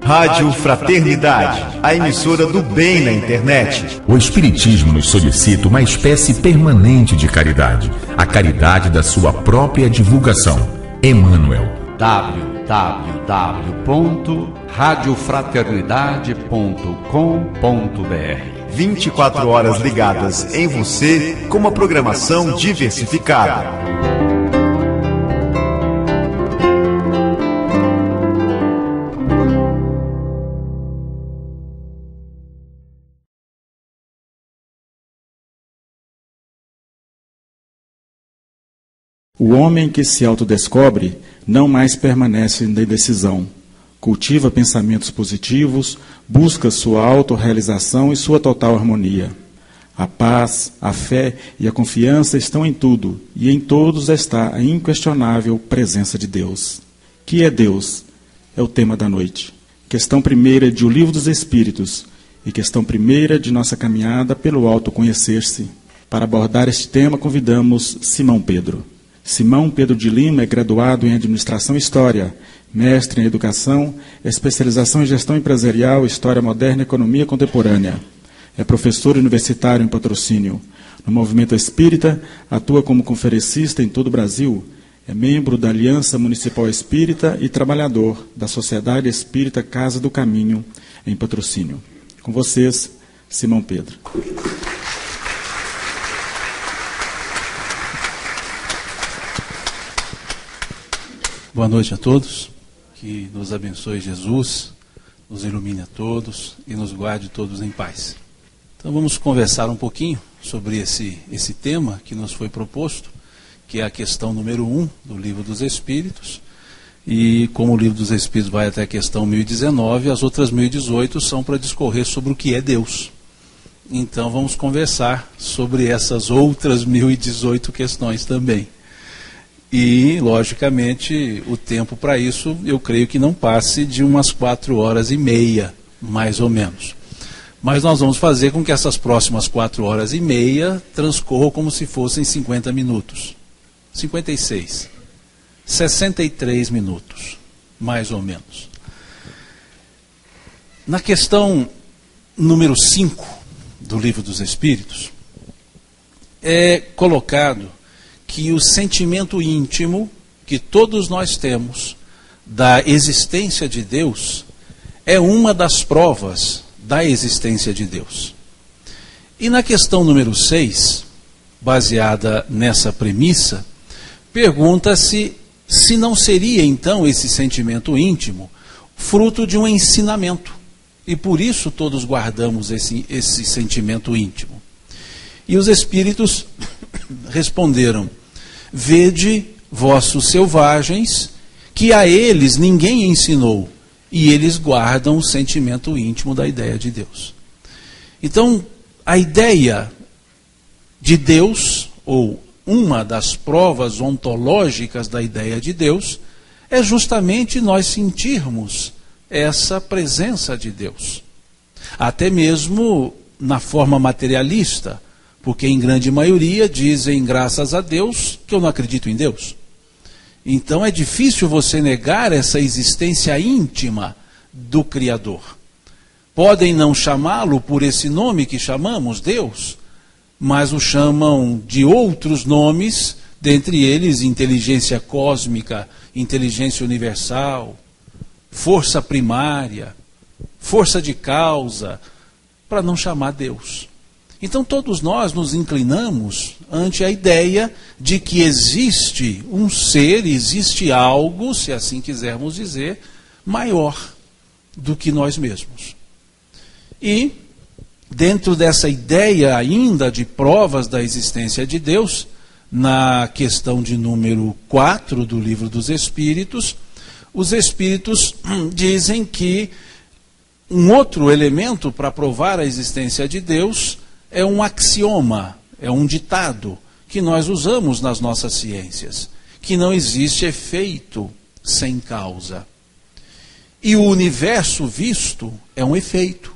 Rádio Fraternidade, a emissora do bem na internet. O Espiritismo nos solicita uma espécie permanente de caridade, a caridade da sua própria divulgação. Emmanuel. www.radiofraternidade.com.br 24 horas ligadas em você com uma programação diversificada. O homem que se autodescobre não mais permanece na indecisão. Cultiva pensamentos positivos, busca sua autorrealização e sua total harmonia. A paz, a fé e a confiança estão em tudo, e em todos está a inquestionável presença de Deus. Que é Deus? É o tema da noite. Questão primeira de O Livro dos Espíritos e questão primeira de nossa caminhada pelo autoconhecer-se. Para abordar este tema, convidamos Simão Pedro. Simão Pedro de Lima é graduado em Administração e História, mestre em Educação, especialização em Gestão Empresarial, História Moderna e Economia Contemporânea. É professor universitário em Patrocínio. No movimento espírita, atua como conferencista em todo o Brasil. É membro da Aliança Municipal Espírita e trabalhador da Sociedade Espírita Casa do Caminho, em Patrocínio. Com vocês, Simão Pedro. Boa noite a todos, que nos abençoe Jesus, nos ilumine a todos e nos guarde todos em paz. Então vamos conversar um pouquinho sobre esse tema que nos foi proposto, que é a questão número 1 do Livro dos Espíritos, e como o Livro dos Espíritos vai até a questão 1019, as outras 1018 são para discorrer sobre o que é Deus. Então vamos conversar sobre essas outras 1018 questões também. E, logicamente, o tempo para isso, eu creio que não passe de umas 4h30, mais ou menos. Mas nós vamos fazer com que essas próximas 4h30 transcorram como se fossem 50 minutos. 56. 63 minutos, mais ou menos. Na questão número 5 do Livro dos Espíritos, é colocado que o sentimento íntimo que todos nós temos da existência de Deus é uma das provas da existência de Deus. E na questão número 6, baseada nessa premissa, pergunta-se se não seria então esse sentimento íntimo fruto de um ensinamento. E por isso todos guardamos esse sentimento íntimo. E os espíritos responderam: vede vossos selvagens, que a eles ninguém ensinou, e eles guardam o sentimento íntimo da ideia de Deus. Então, a ideia de Deus, ou uma das provas ontológicas da ideia de Deus, é justamente nós sentirmos essa presença de Deus. Até mesmo na forma materialista, porque em grande maioria dizem, graças a Deus, que eu não acredito em Deus. Então é difícil você negar essa existência íntima do Criador. Podem não chamá-lo por esse nome que chamamos, Deus, mas o chamam de outros nomes, dentre eles inteligência cósmica, inteligência universal, força primária, força de causa, para não chamar Deus. Então todos nós nos inclinamos ante a ideia de que existe um ser, existe algo, se assim quisermos dizer, maior do que nós mesmos. E, dentro dessa ideia ainda de provas da existência de Deus, na questão de número 4 do Livro dos Espíritos, os Espíritos dizem que um outro elemento para provar a existência de Deus é um axioma, é um ditado que nós usamos nas nossas ciências, que não existe efeito sem causa. E o universo visto é um efeito,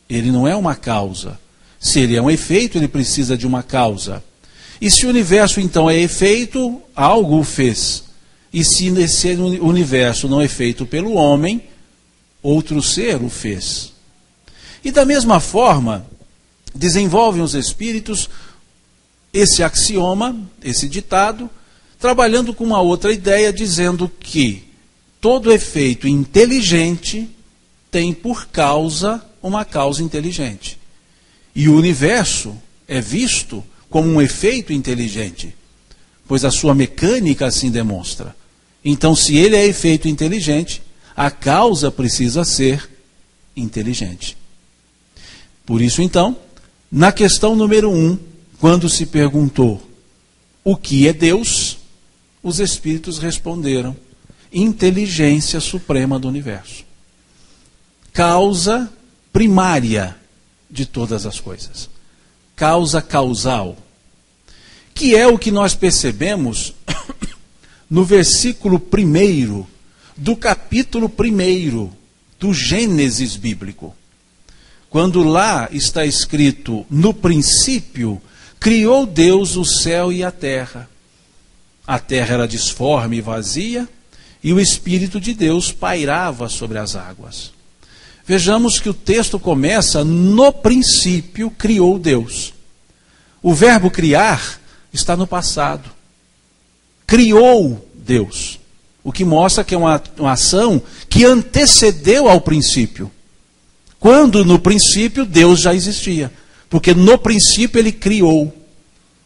ele não é uma causa. Se ele é um efeito, ele precisa de uma causa. E se o universo então é efeito, algo o fez. E se esse universo não é feito pelo homem, outro ser o fez. E da mesma forma, desenvolvem os espíritos esse axioma, esse ditado, trabalhando com uma outra ideia, dizendo que todo efeito inteligente tem por causa uma causa inteligente. E o universo é visto como um efeito inteligente, pois a sua mecânica assim demonstra. Então, se ele é efeito inteligente, a causa precisa ser inteligente. Por isso, então, na questão número 1, quando se perguntou o que é Deus, os espíritos responderam: inteligência suprema do universo. Causa primária de todas as coisas. Causa causal. Que é o que nós percebemos no versículo 1 do capítulo 1 do Gênesis bíblico. Quando lá está escrito: no princípio criou Deus o céu e a terra. A terra era disforme e vazia, e o Espírito de Deus pairava sobre as águas. Vejamos que o texto começa: no princípio criou Deus. O verbo criar está no passado. Criou Deus. O que mostra que é uma ação que antecedeu ao princípio. Quando no princípio Deus já existia. Porque no princípio ele criou.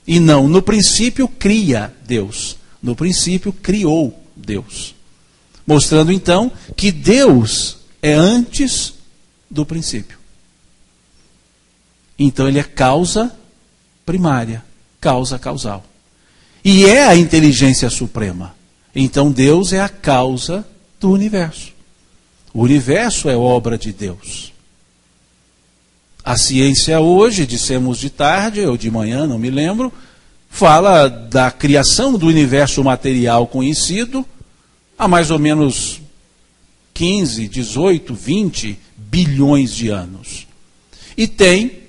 E não, no princípio cria Deus. No princípio criou Deus. Mostrando então que Deus é antes do princípio. Então ele é causa primária, causa causal. E é a inteligência suprema. Então Deus é a causa do universo. O universo é obra de Deus. A ciência hoje, dissemos de tarde ou de manhã, não me lembro, fala da criação do universo material conhecido há mais ou menos 15, 18, 20 bilhões de anos. E tem,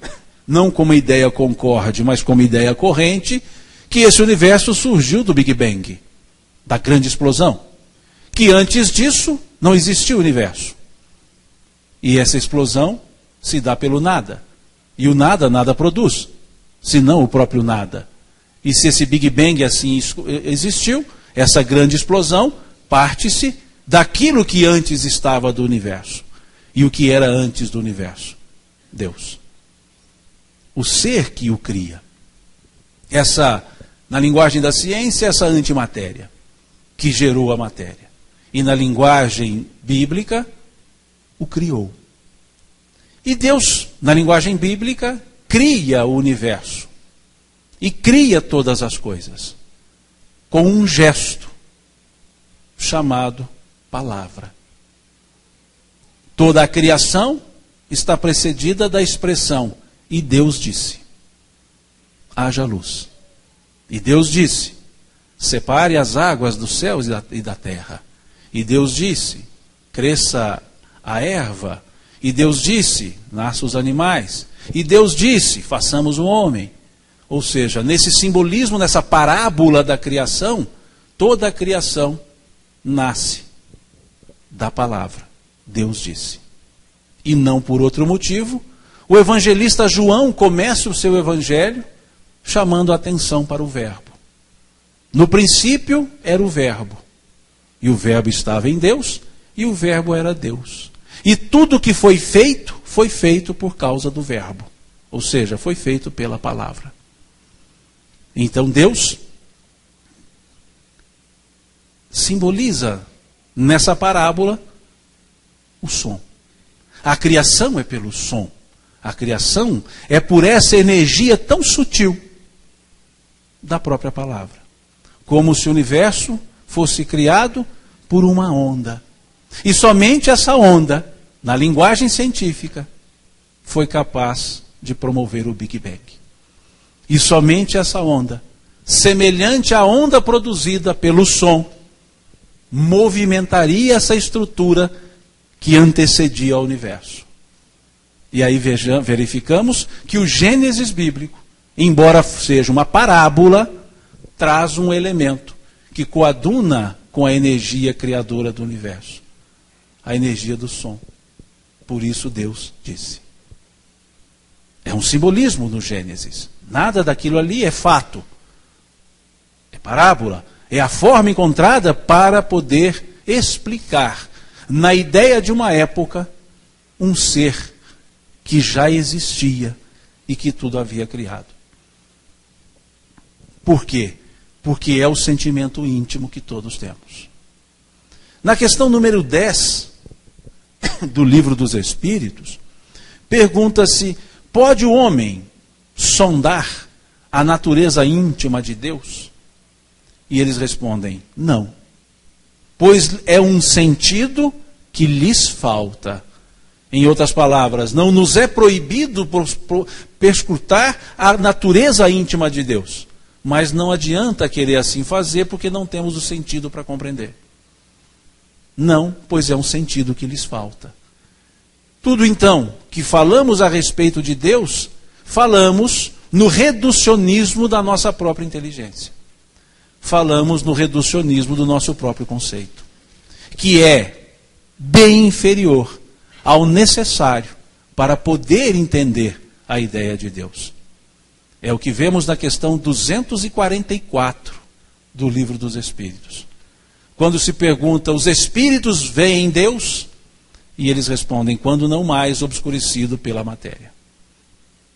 não como ideia concorde, mas como ideia corrente, que esse universo surgiu do Big Bang, da grande explosão. Que antes disso não existia o universo. E essa explosão se dá pelo nada. E o nada, nada produz, senão o próprio nada. E se esse Big Bang assim existiu, essa grande explosão parte-se daquilo que antes estava do universo. E o que era antes do universo? Deus. O ser que o cria. Essa, na linguagem da ciência, essa antimatéria que gerou a matéria. E na linguagem bíblica, o criou. E Deus, na linguagem bíblica, cria o universo. E cria todas as coisas. Com um gesto chamado palavra. Toda a criação está precedida da expressão: e Deus disse, haja luz. E Deus disse, separe as águas dos céus e da terra. E Deus disse, cresça a erva. E Deus disse, nasçam os animais. E Deus disse, façamos o homem. Ou seja, nesse simbolismo, nessa parábola da criação, toda a criação nasce da palavra. Deus disse. E não por outro motivo, o evangelista João começa o seu evangelho chamando a atenção para o verbo. No princípio era o verbo. E o verbo estava em Deus, e o verbo era Deus. E tudo que foi feito por causa do verbo. Ou seja, foi feito pela palavra. Então Deus simboliza nessa parábola o som. A criação é pelo som. A criação é por essa energia tão sutil da própria palavra. Como se o universo fosse criado por uma onda. E somente essa onda, na linguagem científica, foi capaz de promover o Big Bang. E somente essa onda, semelhante à onda produzida pelo som, movimentaria essa estrutura que antecedia ao universo. E aí verificamos que o Gênesis bíblico embora seja uma parábola, traz um elemento que coaduna com a energia criadora do universo, a energia do som. Por isso Deus disse. É um simbolismo no Gênesis. Nada daquilo ali é fato. É parábola. É a forma encontrada para poder explicar, na ideia de uma época, um ser que já existia e que tudo havia criado. Por quê? Porque é o sentimento íntimo que todos temos. Na questão número 10 do Livro dos Espíritos, pergunta-se: pode o homem sondar a natureza íntima de Deus? E eles respondem: não. Pois é um sentido que lhes falta. Em outras palavras, não nos é proibido perscrutar a natureza íntima de Deus. Mas não adianta querer assim fazer, porque não temos o sentido para compreender. Não, pois é um sentido que lhes falta. Tudo então que falamos a respeito de Deus, falamos no reducionismo da nossa própria inteligência. Falamos no reducionismo do nosso próprio conceito, que é bem inferior ao necessário para poder entender a ideia de Deus. É o que vemos na questão 244 do Livro dos Espíritos. Quando se pergunta: os espíritos veem Deus? E eles respondem: quando não mais obscurecido pela matéria.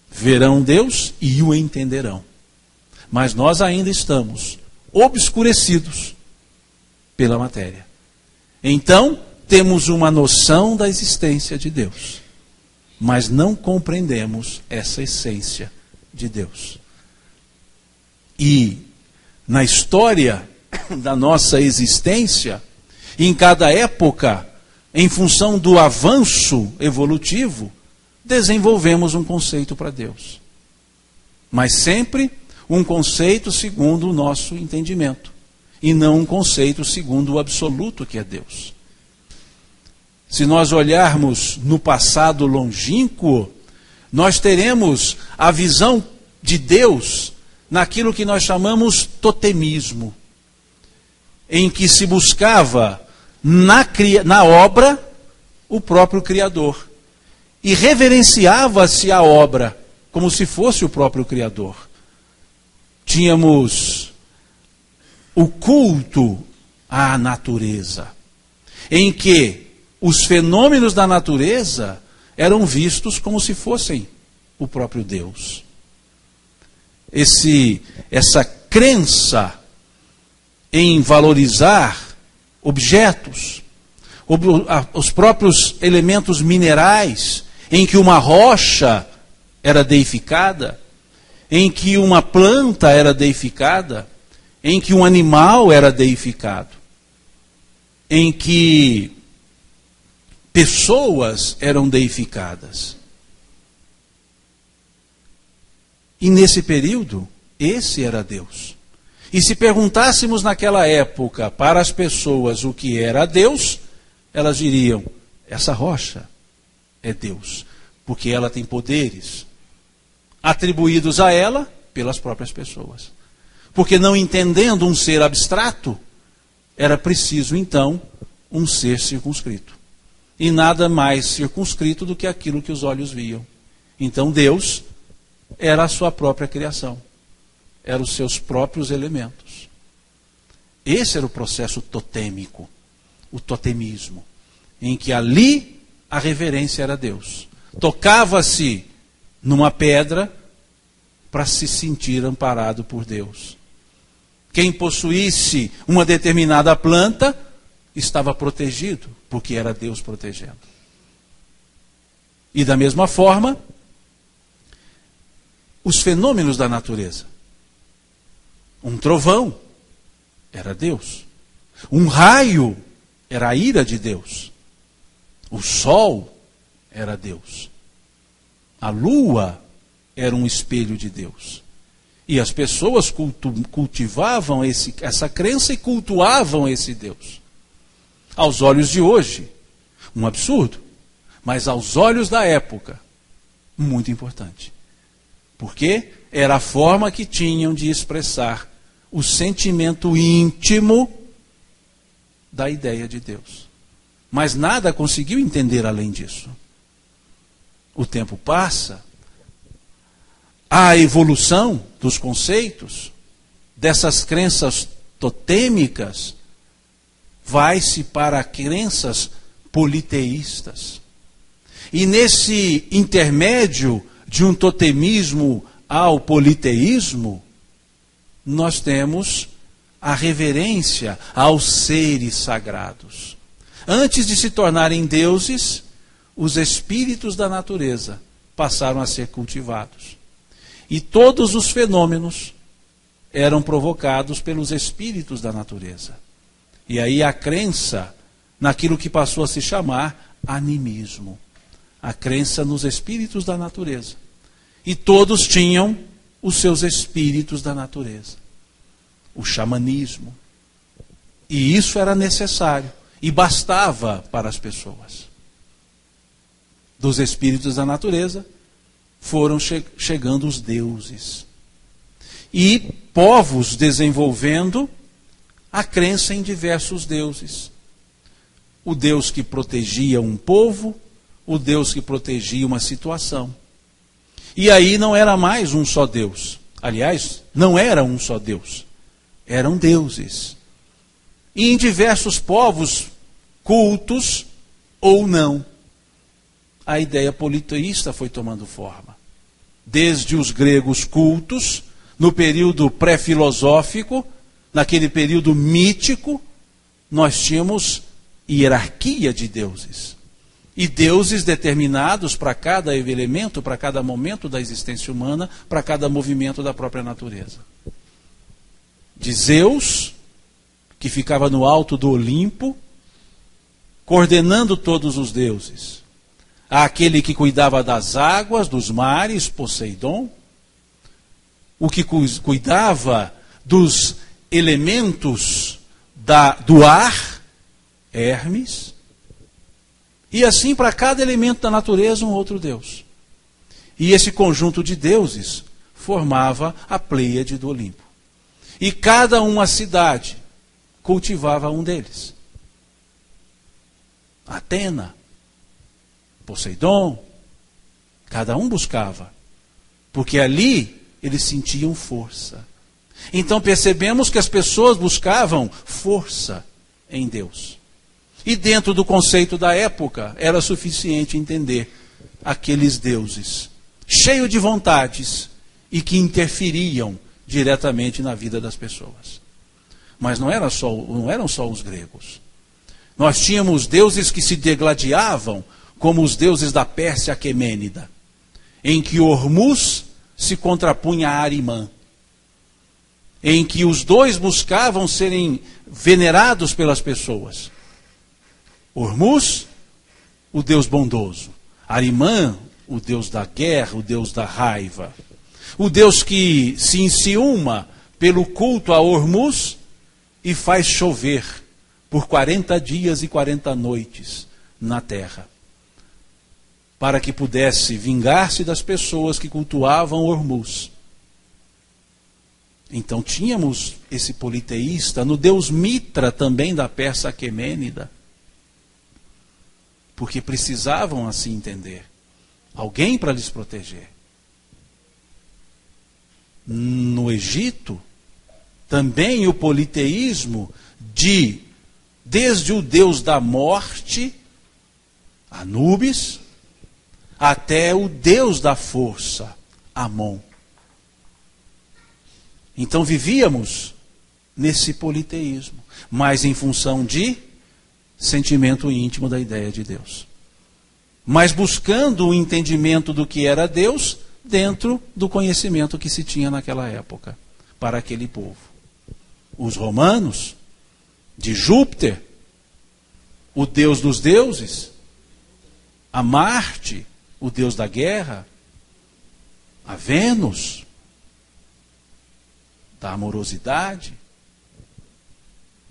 Verão Deus e o entenderão. Mas nós ainda estamos obscurecidos pela matéria. Então, temos uma noção da existência de Deus, mas não compreendemos essa essência de Deus. E na história da nossa existência, em cada época, em função do avanço evolutivo, desenvolvemos um conceito para Deus. Mas sempre um conceito segundo o nosso entendimento, e não um conceito segundo o absoluto que é Deus. Se nós olharmos no passado longínquo, nós teremos a visão de Deus naquilo que nós chamamos totemismo, em que se buscava na obra o próprio Criador, e reverenciava-se a obra como se fosse o próprio Criador. Tínhamos o culto à natureza, em que os fenômenos da natureza eram vistos como se fossem o próprio Deus. Essa crença em valorizar objetos, os próprios elementos minerais, em que uma rocha era deificada, em que uma planta era deificada, em que um animal era deificado, em que pessoas eram deificadas. E nesse período, esse era Deus. E se perguntássemos naquela época para as pessoas o que era Deus, elas diriam: essa rocha é Deus, porque ela tem poderes atribuídos a ela pelas próprias pessoas. Porque não entendendo um ser abstrato, era preciso então um ser circunscrito. E nada mais circunscrito do que aquilo que os olhos viam. Então Deus era a sua própria criação. Eram os seus próprios elementos. Esse era o processo totêmico, o totemismo, em que ali a reverência era a Deus. Tocava-se numa pedra para se sentir amparado por Deus. Quem possuísse uma determinada planta estava protegido, porque era Deus protegendo. E da mesma forma, os fenômenos da natureza. Um trovão era Deus. Um raio era a ira de Deus. O sol era Deus. A lua era um espelho de Deus. E as pessoas cultivavam essa crença e cultuavam esse Deus. Aos olhos de hoje, um absurdo. Mas aos olhos da época, muito importante. Porque era a forma que tinham de expressar o sentimento íntimo da ideia de Deus. Mas nada conseguiu entender além disso. O tempo passa, a evolução dos conceitos, dessas crenças totêmicas, vai-se para crenças politeístas. E nesse intermédio de um totemismo ao politeísmo, nós temos a reverência aos seres sagrados. Antes de se tornarem deuses, os espíritos da natureza passaram a ser cultivados. E todos os fenômenos eram provocados pelos espíritos da natureza. E aí a crença naquilo que passou a se chamar animismo. A crença nos espíritos da natureza. E todos tinham os seus espíritos da natureza. O xamanismo. E isso era necessário. E bastava para as pessoas. Dos espíritos da natureza foram chegando os deuses. E povos desenvolvendo a crença em diversos deuses. O Deus que protegia um povo, o Deus que protegia uma situação. E aí não era mais um só Deus. Aliás, não era um só Deus. Eram deuses. E em diversos povos, cultos ou não, a ideia politeísta foi tomando forma. Desde os gregos cultos, no período pré-filosófico, naquele período mítico, nós tínhamos hierarquia de deuses. E deuses determinados para cada elemento, para cada momento da existência humana, para cada movimento da própria natureza. De Zeus, que ficava no alto do Olimpo, coordenando todos os deuses. Aquele que cuidava das águas, dos mares, Poseidon. O que cuidava dos elementos do ar, Hermes. E assim para cada elemento da natureza um outro Deus. E esse conjunto de deuses formava a Pleiade do Olimpo. E cada uma cidade cultivava um deles. Atena, Poseidon, cada um buscava. Porque ali eles sentiam força. Então percebemos que as pessoas buscavam força em Deus. E dentro do conceito da época, era suficiente entender aqueles deuses, cheios de vontades e que interferiam diretamente na vida das pessoas. Mas não eram só os gregos. Nós tínhamos deuses que se degladiavam, como os deuses da Pérsia Aquemênida, em que Ormuz se contrapunha a Arimã, em que os dois buscavam serem venerados pelas pessoas. Ormuz, o Deus bondoso. Arimã, o Deus da guerra, o Deus da raiva. O Deus que se enciuma pelo culto a Ormuz e faz chover por 40 dias e 40 noites na terra, para que pudesse vingar-se das pessoas que cultuavam Ormuz. Então tínhamos esse politeísta no Deus Mitra também da Pérsia Aquemênida, porque precisavam assim entender alguém para lhes proteger. No Egito, também o politeísmo desde o deus da morte, Anubis, até o deus da força, Amon. Então vivíamos nesse politeísmo, mas em função de sentimento íntimo da ideia de Deus. Mas buscando o entendimento do que era Deus dentro do conhecimento que se tinha naquela época, para aquele povo. Os romanos, de Júpiter, o deus dos deuses, a Marte, o deus da guerra, a Vênus, da amorosidade,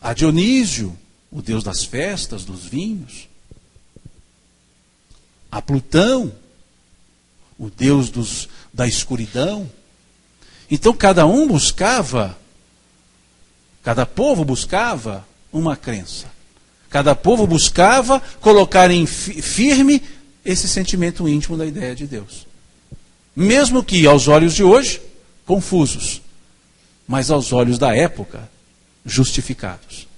a Dionísio, o deus das festas, dos vinhos, a Plutão, o deus da escuridão, Então cada povo buscava uma crença. Cada povo buscava colocar em firme esse sentimento íntimo da ideia de Deus. Mesmo que aos olhos de hoje, confusos, mas aos olhos da época, justificados.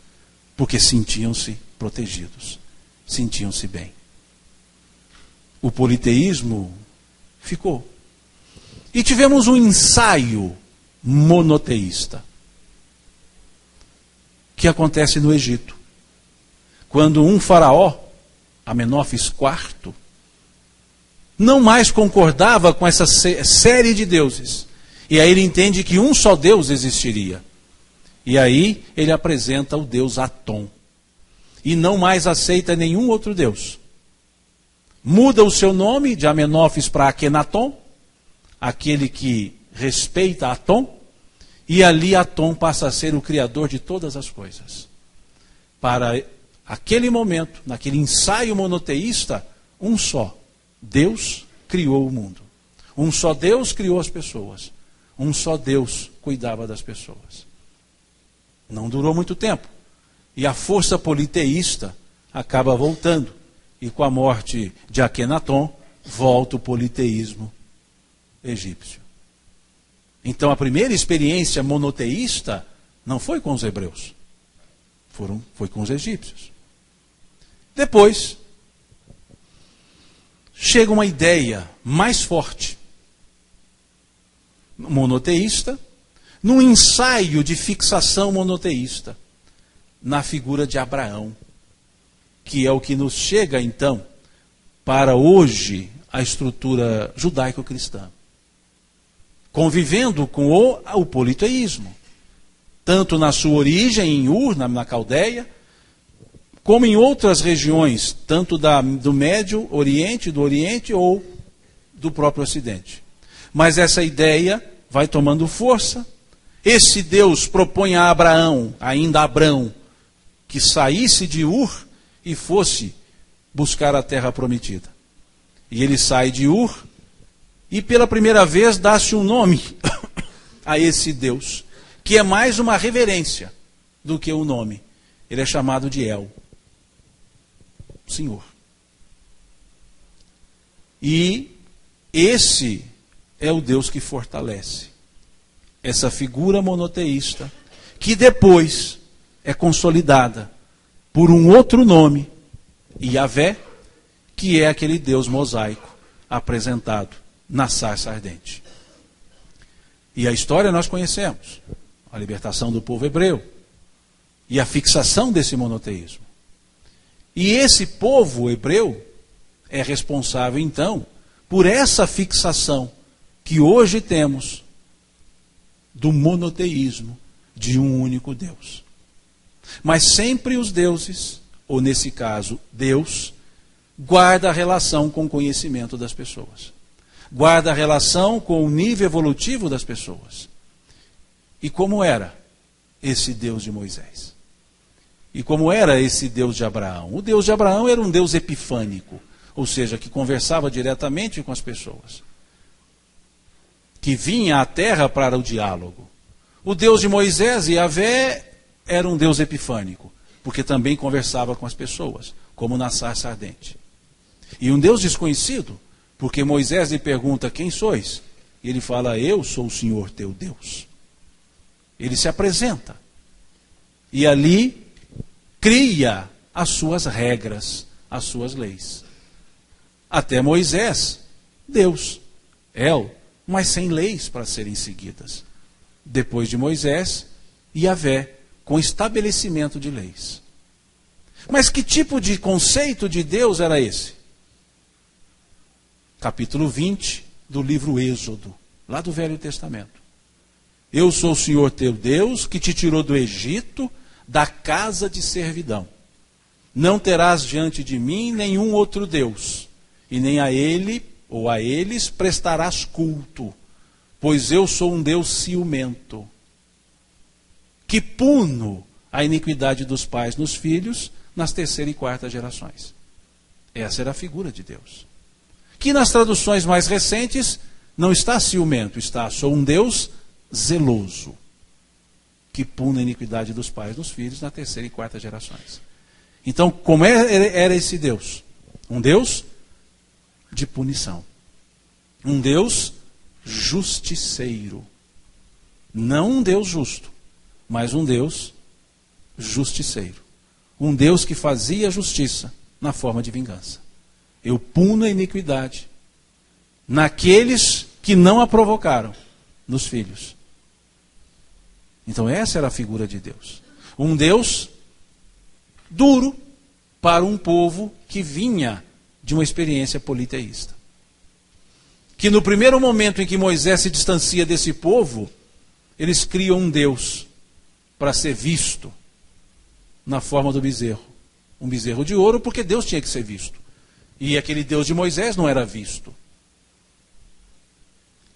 Porque sentiam-se protegidos, sentiam-se bem. O politeísmo ficou. E tivemos um ensaio monoteísta, que acontece no Egito. Quando um faraó, Amenófis IV, não mais concordava com essa série de deuses. E aí ele entende que um só Deus existiria. E aí ele apresenta o Deus Atom. E não mais aceita nenhum outro Deus. Muda o seu nome de Amenófis para Akenaton, aquele que respeita Atom, e ali Atom passa a ser o criador de todas as coisas. Para aquele momento, naquele ensaio monoteísta, um só Deus criou o mundo. Um só Deus criou as pessoas. Um só Deus cuidava das pessoas. Não durou muito tempo. E a força politeísta acaba voltando. E com a morte de Akenaton, volta o politeísmo egípcio. Então a primeira experiência monoteísta não foi com os hebreus. Foi com os egípcios. Depois, chega uma ideia mais forte, monoteísta, num ensaio de fixação monoteísta, na figura de Abraão, que é o que nos chega, então, para hoje, a estrutura judaico-cristã. Convivendo com o politeísmo, tanto na sua origem, em Ur, na Caldeia, como em outras regiões, tanto do Médio Oriente, do Oriente ou do próprio Ocidente. Mas essa ideia vai tomando força. Esse Deus propõe a Abraão, ainda Abrão, que saísse de Ur e fosse buscar a terra prometida. E ele sai de Ur e pela primeira vez dá-se um nome a esse Deus, que é mais uma reverência do que um nome. Ele é chamado de El, Senhor. E esse é o Deus que fortalece essa figura monoteísta, que depois é consolidada por um outro nome, Yahvé, que é aquele Deus mosaico apresentado na sarça ardente. E a história nós conhecemos, a libertação do povo hebreu e a fixação desse monoteísmo. E esse povo hebreu é responsável, então, por essa fixação que hoje temos do monoteísmo de um único Deus. Mas sempre os deuses, ou nesse caso, Deus, guarda a relação com o conhecimento das pessoas. Guarda a relação com o nível evolutivo das pessoas. E como era esse Deus de Moisés? E como era esse Deus de Abraão? O Deus de Abraão era um Deus epifânico, ou seja, que conversava diretamente com as pessoas, que vinha à terra para o diálogo. O Deus de Moisés, Yahvé, era um Deus epifânico, porque também conversava com as pessoas, como na sarça ardente. E um Deus desconhecido, porque Moisés lhe pergunta: quem sois? E ele fala: eu sou o Senhor teu Deus. Ele se apresenta. E ali cria as suas regras, as suas leis. Até Moisés, Deus, El, mas sem leis para serem seguidas. Depois de Moisés, Yahvé, com estabelecimento de leis. Mas que tipo de conceito de Deus era esse? Capítulo 20 do livro Êxodo, lá do Velho Testamento. Eu sou o Senhor teu Deus, que te tirou do Egito, da casa de servidão. Não terás diante de mim nenhum outro Deus, e nem a ele ou a eles prestarás culto, pois eu sou um Deus ciumento, que puno a iniquidade dos pais nos filhos, nas terceira e quarta gerações. Essa era a figura de Deus. Que nas traduções mais recentes não está ciumento, está: sou um Deus zeloso, que pune a iniquidade dos pais dos filhos na terceira e quarta gerações. Então, como era esse Deus? Um Deus de punição. Um Deus justiceiro. Não um Deus justo, mas um Deus justiceiro. Um Deus que fazia justiça na forma de vingança. Eu puno a iniquidade naqueles que não a provocaram, nos filhos. Então essa era a figura de Deus. Um Deus duro para um povo que vinha de uma experiência politeísta. Que no primeiro momento em que Moisés se distancia desse povo, eles criam um Deus para ser visto na forma do bezerro. Um bezerro de ouro, porque Deus tinha que ser visto. E aquele Deus de Moisés não era visto.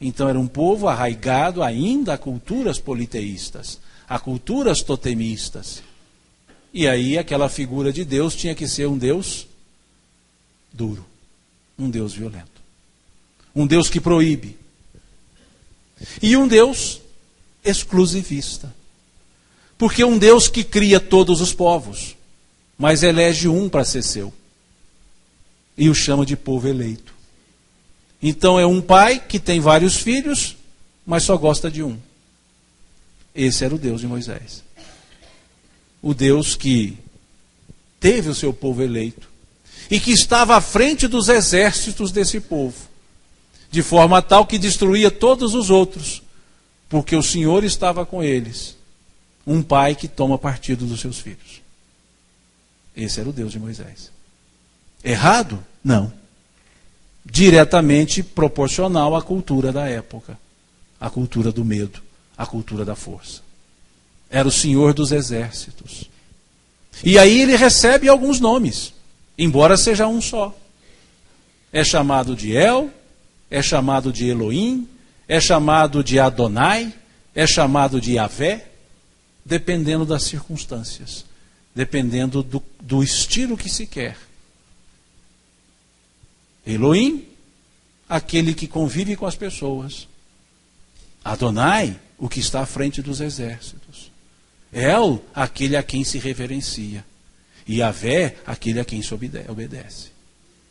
Então era um povo arraigado ainda a culturas politeístas, a culturas totemistas. E aí aquela figura de Deus tinha que ser um Deus duro, um Deus violento, um Deus que proíbe. E um Deus exclusivista. Porque um Deus que cria todos os povos, mas elege um para ser seu. E o chama de povo eleito. Então é um pai que tem vários filhos, mas só gosta de um. Esse era o Deus de Moisés. O Deus que teve o seu povo eleito e que estava à frente dos exércitos desse povo, de forma tal que destruía todos os outros, porque o Senhor estava com eles. Um pai que toma partido dos seus filhos. Esse era o Deus de Moisés. Errado? Não. Diretamente proporcional à cultura da época, à cultura do medo, à cultura da força. Era o Senhor dos exércitos. E aí ele recebe alguns nomes, embora seja um só. É chamado de El, é chamado de Elohim, é chamado de Adonai, é chamado de Yahvé, dependendo das circunstâncias, dependendo do estilo que se quer. Elohim, aquele que convive com as pessoas. Adonai, o que está à frente dos exércitos. El, aquele a quem se reverencia. E Yahvé, aquele a quem se obedece.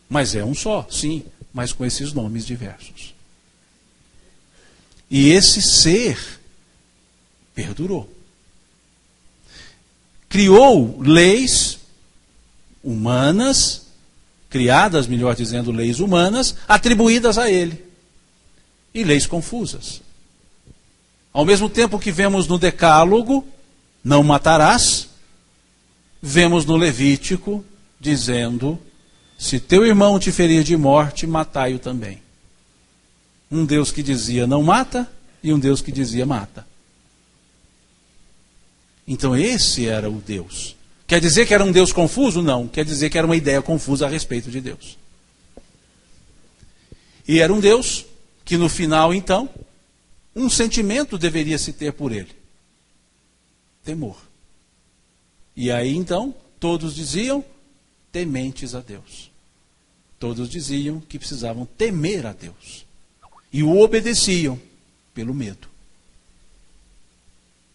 Mas é um só, sim, mas com esses nomes diversos. E esse ser perdurou. Criou leis humanas, criadas, melhor dizendo, leis humanas, atribuídas a ele. E leis confusas. Ao mesmo tempo que vemos no Decálogo, não matarás, vemos no Levítico, dizendo, se teu irmão te ferir de morte, matai-o também. Um Deus que dizia não mata, e um Deus que dizia mata. Então esse era o Deus. Quer dizer que era um Deus confuso? Não. Quer dizer que era uma ideia confusa a respeito de Deus. E era um Deus que no final, então, um sentimento deveria se ter por ele. Temor. E aí, então, todos diziam, tementes a Deus. Todos diziam que precisavam temer a Deus. E o obedeciam pelo medo.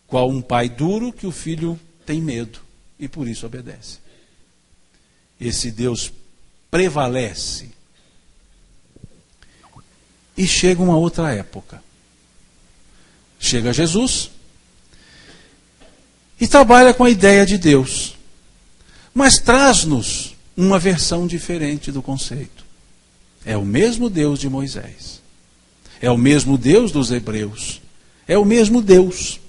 Qual um pai duro que o filho tem medo e por isso obedece. Esse Deus prevalece. E chega uma outra época. Chega Jesus e trabalha com a ideia de Deus, mas traz-nos uma versão diferente do conceito. É o mesmo Deus de Moisés. É o mesmo Deus dos hebreus. É o mesmo Deus.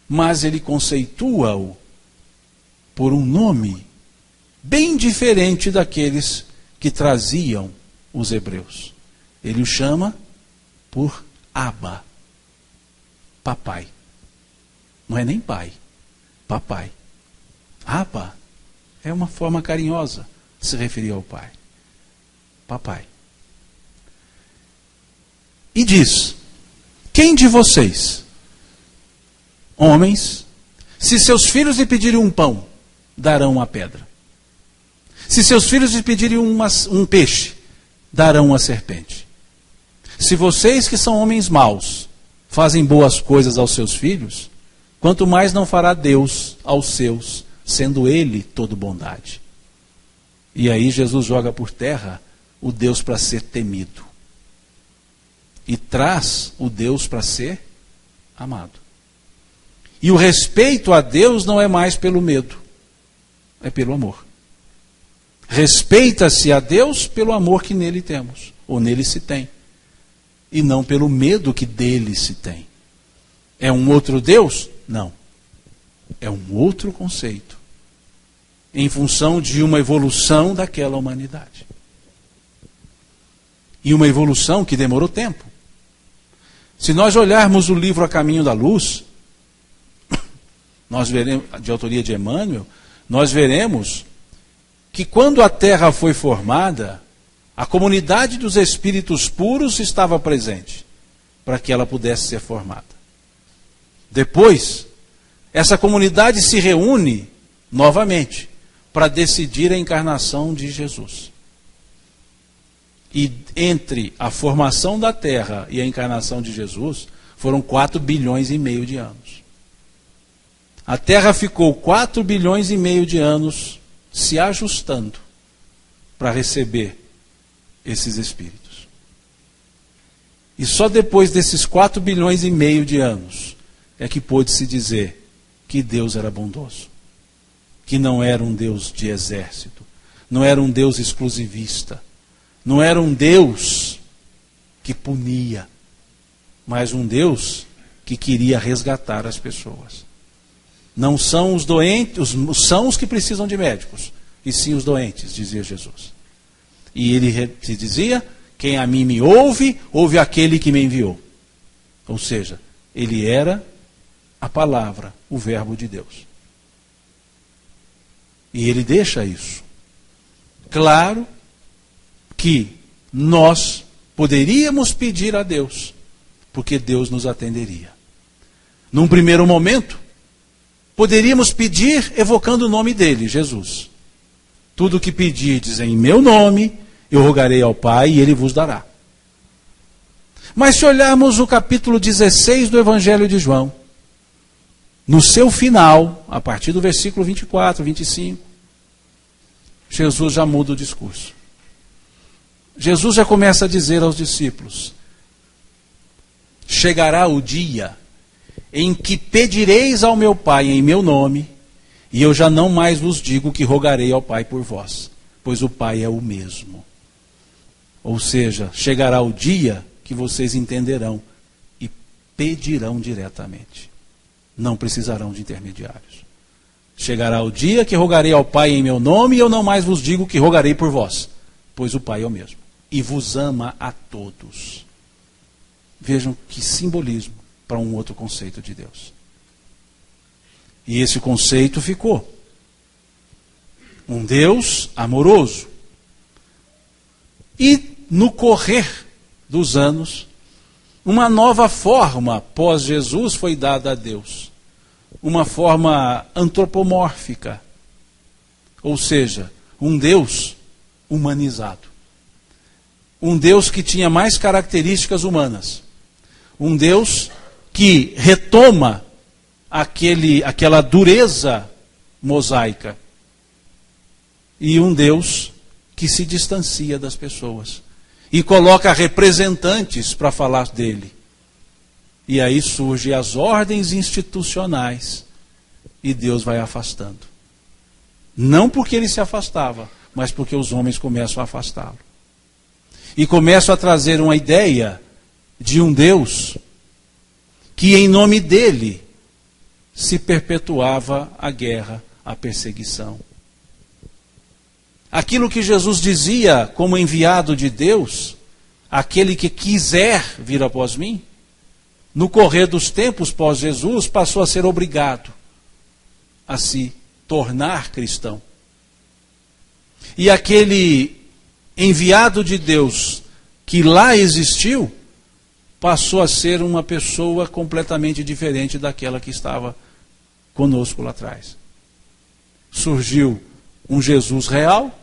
Mas ele conceitua-o por um nome bem diferente daqueles que traziam os hebreus. Ele o chama por Abba, papai. Não é nem pai, papai. Abba é uma forma carinhosa de se referir ao pai. Papai. E diz, quem de vocês, homens, se seus filhos lhe pedirem um pão, darão uma pedra? Se seus filhos lhe pedirem um peixe, darão uma serpente? Se vocês que são homens maus, fazem boas coisas aos seus filhos, quanto mais não fará Deus aos seus, sendo Ele todo bondade. E aí Jesus joga por terra o Deus para ser temido. E traz o Deus para ser amado. E o respeito a Deus não é mais pelo medo, é pelo amor. Respeita-se a Deus pelo amor que nele temos, ou nele se tem, e não pelo medo que dele se tem. É um outro Deus? Não. É um outro conceito, em função de uma evolução daquela humanidade. E uma evolução que demorou tempo. Se nós olharmos o livro A Caminho da Luz, nós veremos, de autoria de Emmanuel, nós veremos que quando a Terra foi formada, a comunidade dos espíritos puros estava presente para que ela pudesse ser formada. Depois, essa comunidade se reúne novamente para decidir a encarnação de Jesus. E entre a formação da Terra e a encarnação de Jesus, foram 4,5 bilhões de anos. A Terra ficou 4,5 bilhões de anos se ajustando para receber esses espíritos. E só depois desses 4,5 bilhões de anos é que pôde-se dizer que Deus era bondoso, que não era um Deus de exército, não era um Deus exclusivista, não era um Deus que punia, mas um Deus que queria resgatar as pessoas. Não são os doentes, são os que precisam de médicos, e sim os doentes, dizia Jesus. E ele se dizia, quem a mim me ouve, ouve aquele que me enviou. Ou seja, ele era a palavra, o verbo de Deus. E ele deixa isso claro, que nós poderíamos pedir a Deus, porque Deus nos atenderia. Num primeiro momento, poderíamos pedir evocando o nome dele, Jesus. Tudo o que pedirdes em meu nome, eu rogarei ao Pai e ele vos dará. Mas se olharmos o capítulo 16 do Evangelho de João, no seu final, a partir do versículo 24, 25, Jesus já muda o discurso. Jesus já começa a dizer aos discípulos: chegará o dia em que pedireis ao meu Pai em meu nome, e eu já não mais vos digo que rogarei ao Pai por vós, pois o Pai é o mesmo. Ou seja, chegará o dia que vocês entenderão e pedirão diretamente. Não precisarão de intermediários. Chegará o dia que rogarei ao Pai em meu nome, e eu não mais vos digo que rogarei por vós, pois o Pai é o mesmo. E vos ama a todos. Vejam que simbolismo para um outro conceito de Deus. E esse conceito ficou. Um Deus amoroso. E no correr dos anos, uma nova forma pós-Jesus foi dada a Deus. Uma forma antropomórfica. Ou seja, um Deus humanizado. Um Deus que tinha mais características humanas. Um Deus que retoma aquela dureza mosaica. E um Deus que se distancia das pessoas. E coloca representantes para falar dele. E aí surgem as ordens institucionais. E Deus vai afastando. Não porque ele se afastava, mas porque os homens começam a afastá-lo. E começam a trazer uma ideia de um Deus que em nome dele se perpetuava a guerra, a perseguição. Aquilo que Jesus dizia como enviado de Deus, aquele que quiser vir após mim, no correr dos tempos pós-Jesus, passou a ser obrigado a se tornar cristão. E aquele enviado de Deus que lá existiu, passou a ser uma pessoa completamente diferente daquela que estava conosco lá atrás. Surgiu um Jesus real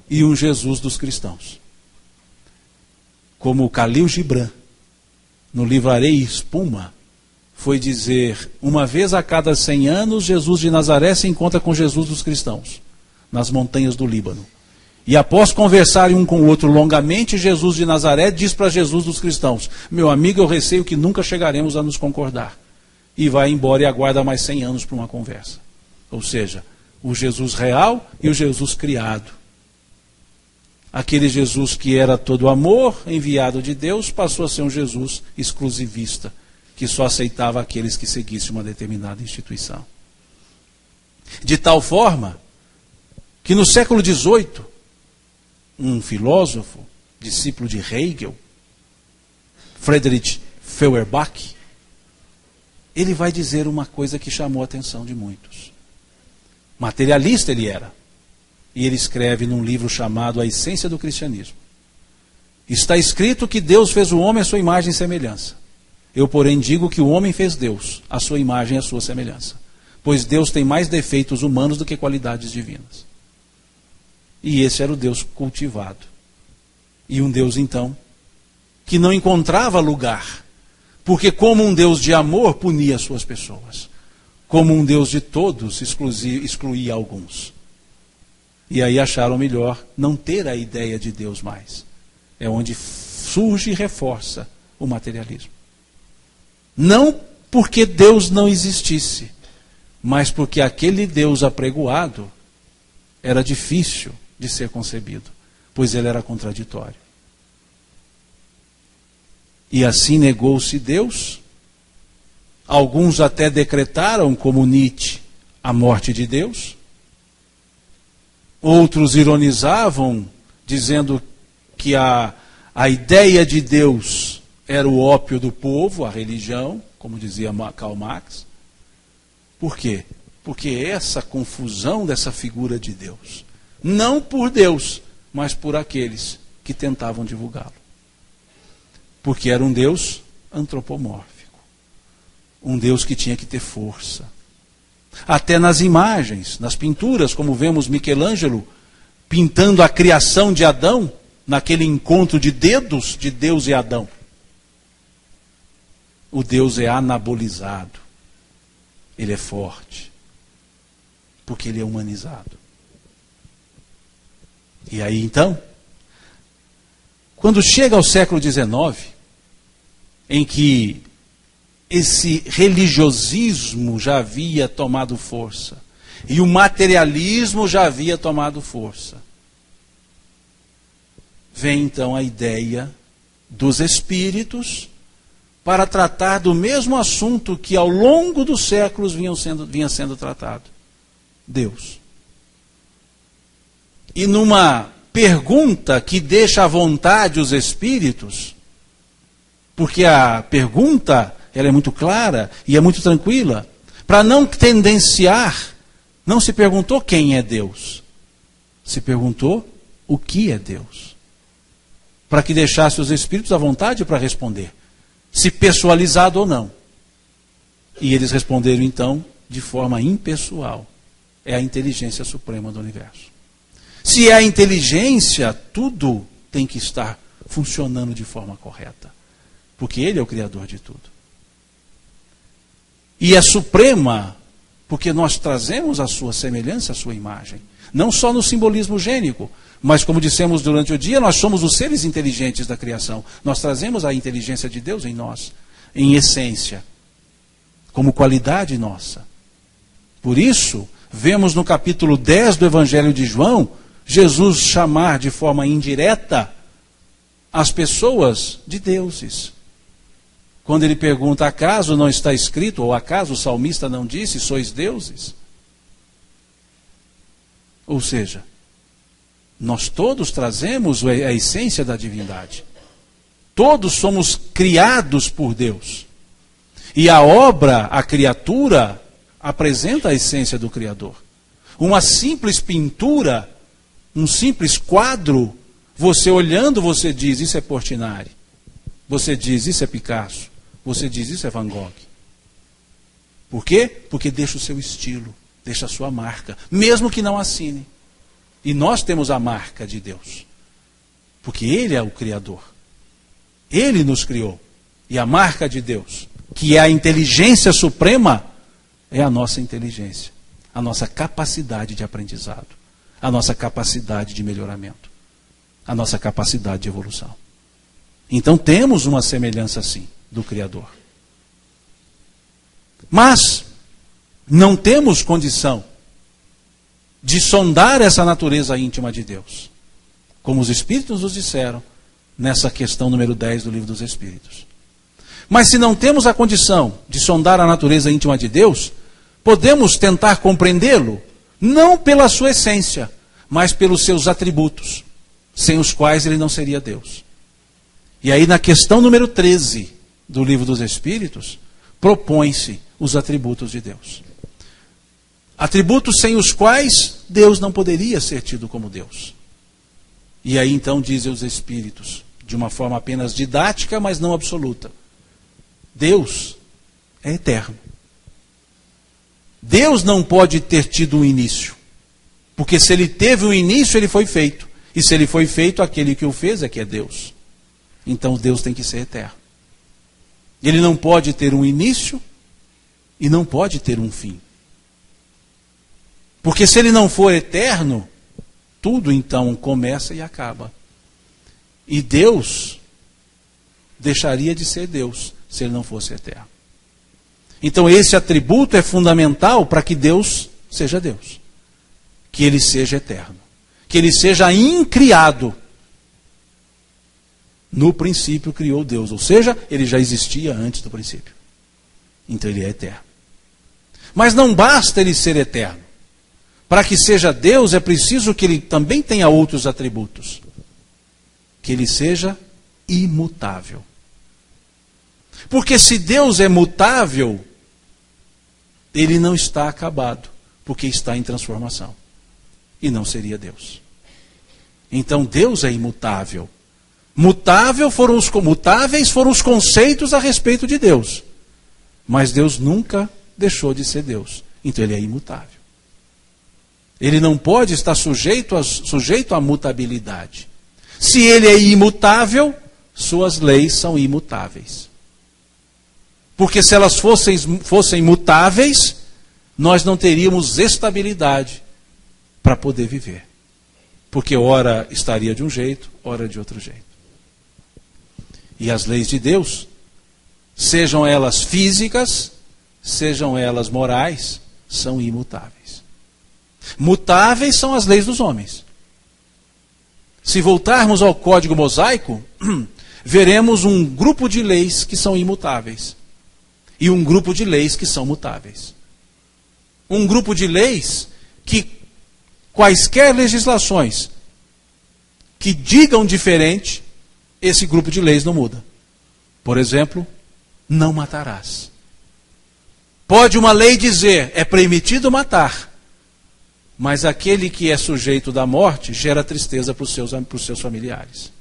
e um Jesus dos cristãos. Como o Khalil Gibran no livro Areia e Espuma, foi dizer: uma vez a cada 100 anos, Jesus de Nazaré se encontra com Jesus dos cristãos, nas montanhas do Líbano. E após conversarem um com o outro longamente, Jesus de Nazaré diz para Jesus dos cristãos: meu amigo, eu receio que nunca chegaremos a nos concordar. E vai embora e aguarda mais 100 anos para uma conversa. Ou seja, o Jesus real e o Jesus criado. Aquele Jesus que era todo amor, enviado de Deus, passou a ser um Jesus exclusivista, que só aceitava aqueles que seguissem uma determinada instituição. De tal forma que no século XVIII, um filósofo, discípulo de Hegel, Friedrich Feuerbach, ele vai dizer uma coisa que chamou a atenção de muitos. Materialista ele era. E ele escreve num livro chamado A Essência do Cristianismo: está escrito que Deus fez o homem à sua imagem e semelhança. Eu, porém, digo que o homem fez Deus, à sua imagem e à sua semelhança. Pois Deus tem mais defeitos humanos do que qualidades divinas. E esse era o Deus cultivado. E um Deus, então, que não encontrava lugar. Porque como um Deus de amor punia as suas pessoas. Como um Deus de todos excluía alguns. E aí acharam melhor não ter a ideia de Deus mais. É onde surge e reforça o materialismo. Não porque Deus não existisse, mas porque aquele Deus apregoado era difícil de ser concebido, pois ele era contraditório. E assim negou-se Deus. Alguns até decretaram, como Nietzsche, a morte de Deus. Outros ironizavam, dizendo que a ideia de Deus era o ópio do povo, a religião, como dizia Karl Marx. Por quê? Porque essa confusão dessa figura de Deus, não por Deus, mas por aqueles que tentavam divulgá-lo. Porque era um Deus antropomórfico, um Deus que tinha que ter força. Até nas imagens, nas pinturas, como vemos Michelangelo pintando a criação de Adão, naquele encontro de dedos de Deus e Adão. O Deus é anabolizado, ele é forte, porque ele é humanizado. E aí então, quando chega ao século XIX, em que esse religiosismo já havia tomado força, e o materialismo já havia tomado força, vem então a ideia dos espíritos para tratar do mesmo assunto que ao longo dos séculos vinha sendo tratado: Deus. E numa pergunta que deixa à vontade os espíritos, porque a pergunta ela é muito clara e é muito tranquila, para não tendenciar, não se perguntou quem é Deus, se perguntou o que é Deus, para que deixasse os espíritos à vontade para responder, se pessoalizado ou não. E eles responderam então de forma impessoal: é a inteligência suprema do universo. Se é a inteligência, tudo tem que estar funcionando de forma correta, porque ele é o criador de tudo. E é suprema porque nós trazemos a sua semelhança, a sua imagem, não só no simbolismo gênico, mas como dissemos durante o dia, nós somos os seres inteligentes da criação. Nós trazemos a inteligência de Deus em nós, em essência, como qualidade nossa. Por isso, vemos no capítulo 10 do Evangelho de João, Jesus chamar de forma indireta as pessoas de deuses. Quando ele pergunta: acaso não está escrito, ou acaso o salmista não disse, sois deuses? Ou seja, nós todos trazemos a essência da divindade. Todos somos criados por Deus. E a obra, a criatura, apresenta a essência do Criador. Uma simples pintura, um simples quadro, você olhando, você diz: isso é Portinari. Você diz: isso é Picasso. Você diz: isso é Van Gogh. Por quê? Porque deixa o seu estilo, deixa a sua marca, mesmo que não assine. E nós temos a marca de Deus, porque Ele é o Criador. Ele nos criou. E a marca de Deus, que é a inteligência suprema, é a nossa inteligência, a nossa capacidade de aprendizado, a nossa capacidade de melhoramento, a nossa capacidade de evolução. Então temos uma semelhança sim do Criador. Mas não temos condição de sondar essa natureza íntima de Deus, como os Espíritos nos disseram nessa questão número 10 do Livro dos Espíritos. Mas se não temos a condição de sondar a natureza íntima de Deus, podemos tentar compreendê-lo, não pela sua essência, mas pelos seus atributos, sem os quais ele não seria Deus. E aí na questão número 13 do Livro dos Espíritos, propõe-se os atributos de Deus. Atributos sem os quais Deus não poderia ser tido como Deus. E aí então dizem os Espíritos, de uma forma apenas didática, mas não absoluta: Deus é eterno. Deus não pode ter tido um início, porque se ele teve um início, ele foi feito. E se ele foi feito, aquele que o fez é que é Deus. Então Deus tem que ser eterno. Ele não pode ter um início e não pode ter um fim. Porque se ele não for eterno, tudo então começa e acaba. E Deus deixaria de ser Deus se ele não fosse eterno. Então esse atributo é fundamental para que Deus seja Deus. Que ele seja eterno. Que ele seja incriado. No princípio criou Deus, ou seja, ele já existia antes do princípio. Então ele é eterno. Mas não basta ele ser eterno. Para que seja Deus é preciso que ele também tenha outros atributos. Que ele seja imutável. Porque se Deus é mutável, ele não está acabado, porque está em transformação. E não seria Deus. Então Deus é imutável. Mutáveis foram os conceitos a respeito de Deus. Mas Deus nunca deixou de ser Deus. Então ele é imutável. Ele não pode estar sujeito à mutabilidade. Se ele é imutável, suas leis são imutáveis. Porque se elas fossem mutáveis, nós não teríamos estabilidade para poder viver. Porque ora estaria de um jeito, ora de outro jeito. E as leis de Deus, sejam elas físicas, sejam elas morais, são imutáveis. Mutáveis são as leis dos homens. Se voltarmos ao Código Mosaico, veremos um grupo de leis que são imutáveis e um grupo de leis que são mutáveis. Um grupo de leis que quaisquer legislações que digam diferente, esse grupo de leis não muda. Por exemplo, não matarás. Pode uma lei dizer, é permitido matar, mas aquele que é sujeito da morte gera tristeza para os seus familiares.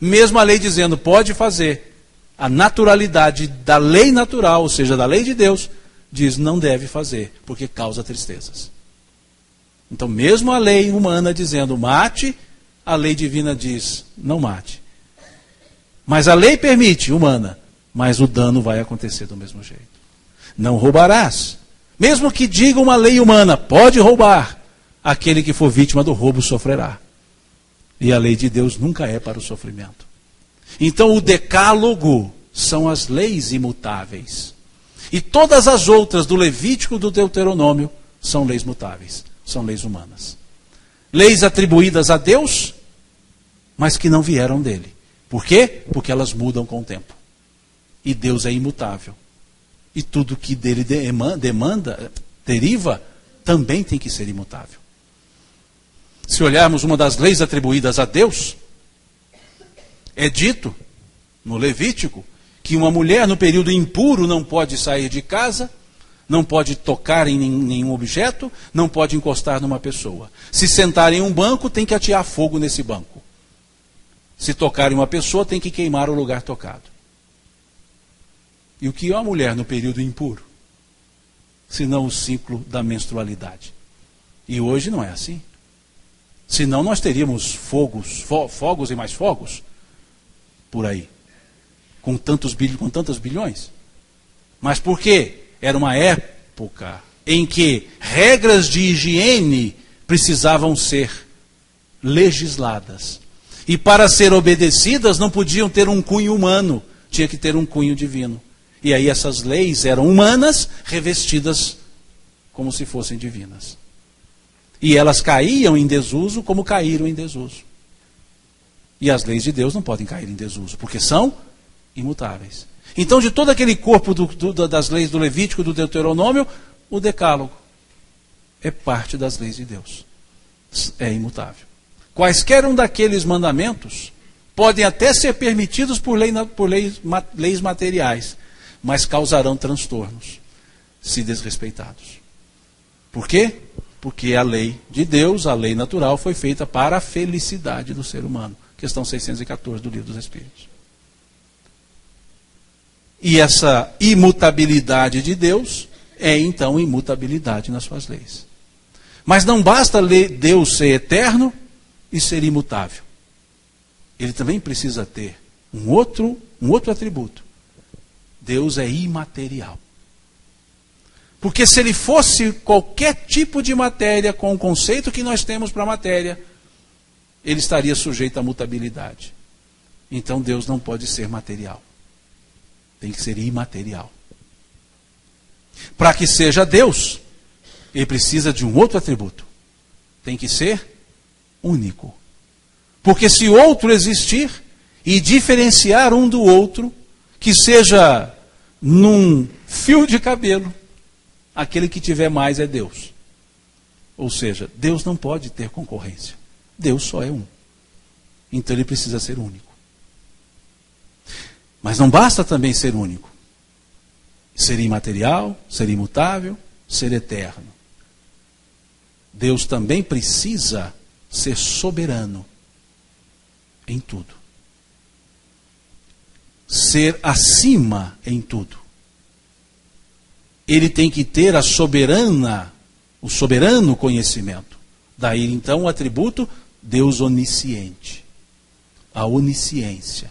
Mesmo a lei dizendo, pode fazer, a naturalidade da lei natural, ou seja, da lei de Deus, diz, não deve fazer, porque causa tristezas. Então, mesmo a lei humana dizendo, mate, a lei divina diz, não mate. Mas a lei permite, humana, mas o dano vai acontecer do mesmo jeito. Não roubarás. Mesmo que diga uma lei humana, pode roubar, aquele que for vítima do roubo sofrerá. E a lei de Deus nunca é para o sofrimento. Então o decálogo são as leis imutáveis. E todas as outras do Levítico e do Deuteronômio são leis mutáveis, são leis humanas. Leis atribuídas a Deus, mas que não vieram dele. Por quê? Porque elas mudam com o tempo. E Deus é imutável. E tudo que dele deriva, também tem que ser imutável. Se olharmos uma das leis atribuídas a Deus, é dito no Levítico que uma mulher no período impuro não pode sair de casa, não pode tocar em nenhum objeto, não pode encostar numa pessoa. Se sentar em um banco, tem que atear fogo nesse banco. Se tocar em uma pessoa, tem que queimar o lugar tocado. E o que é uma mulher no período impuro? Senão o ciclo da menstrualidade. E hoje não é assim. Senão nós teríamos fogos e mais fogos por aí. com tantas bilhões? Mas por quê? Era uma época em que regras de higiene precisavam ser legisladas. E para ser obedecidas não podiam ter um cunho humano, tinha que ter um cunho divino. E aí essas leis eram humanas, revestidas como se fossem divinas. E elas caíam em desuso como caíram em desuso. E as leis de Deus não podem cair em desuso, porque são imutáveis. Então, de todo aquele corpo das leis do Levítico, do Deuteronômio, o Decálogo é parte das leis de Deus. É imutável. Quaisquer um daqueles mandamentos podem até ser permitidos por leis materiais, mas causarão transtornos, se desrespeitados. Por quê? Porque a lei de Deus, a lei natural, foi feita para a felicidade do ser humano. Questão 614 do Livro dos Espíritos. E essa imutabilidade de Deus é então imutabilidade nas suas leis. Mas não basta Deus ser eterno e ser imutável. Ele também precisa ter um outro atributo. Deus é imaterial. Porque se ele fosse qualquer tipo de matéria, com o conceito que nós temos para a matéria, ele estaria sujeito à mutabilidade. Então Deus não pode ser material. Tem que ser imaterial. Para que seja Deus, ele precisa de um outro atributo. Tem que ser único. Porque se outro existir e diferenciar um do outro, que seja num fio de cabelo, aquele que tiver mais é Deus. Ou seja, Deus não pode ter concorrência. Deus só é um. Então ele precisa ser único. Mas não basta também ser único. Ser imaterial, ser imutável, ser eterno. Deus também precisa ser soberano em tudo. Ser acima em tudo. Ele tem que ter o soberano conhecimento. Daí então o atributo Deus onisciente. A onisciência.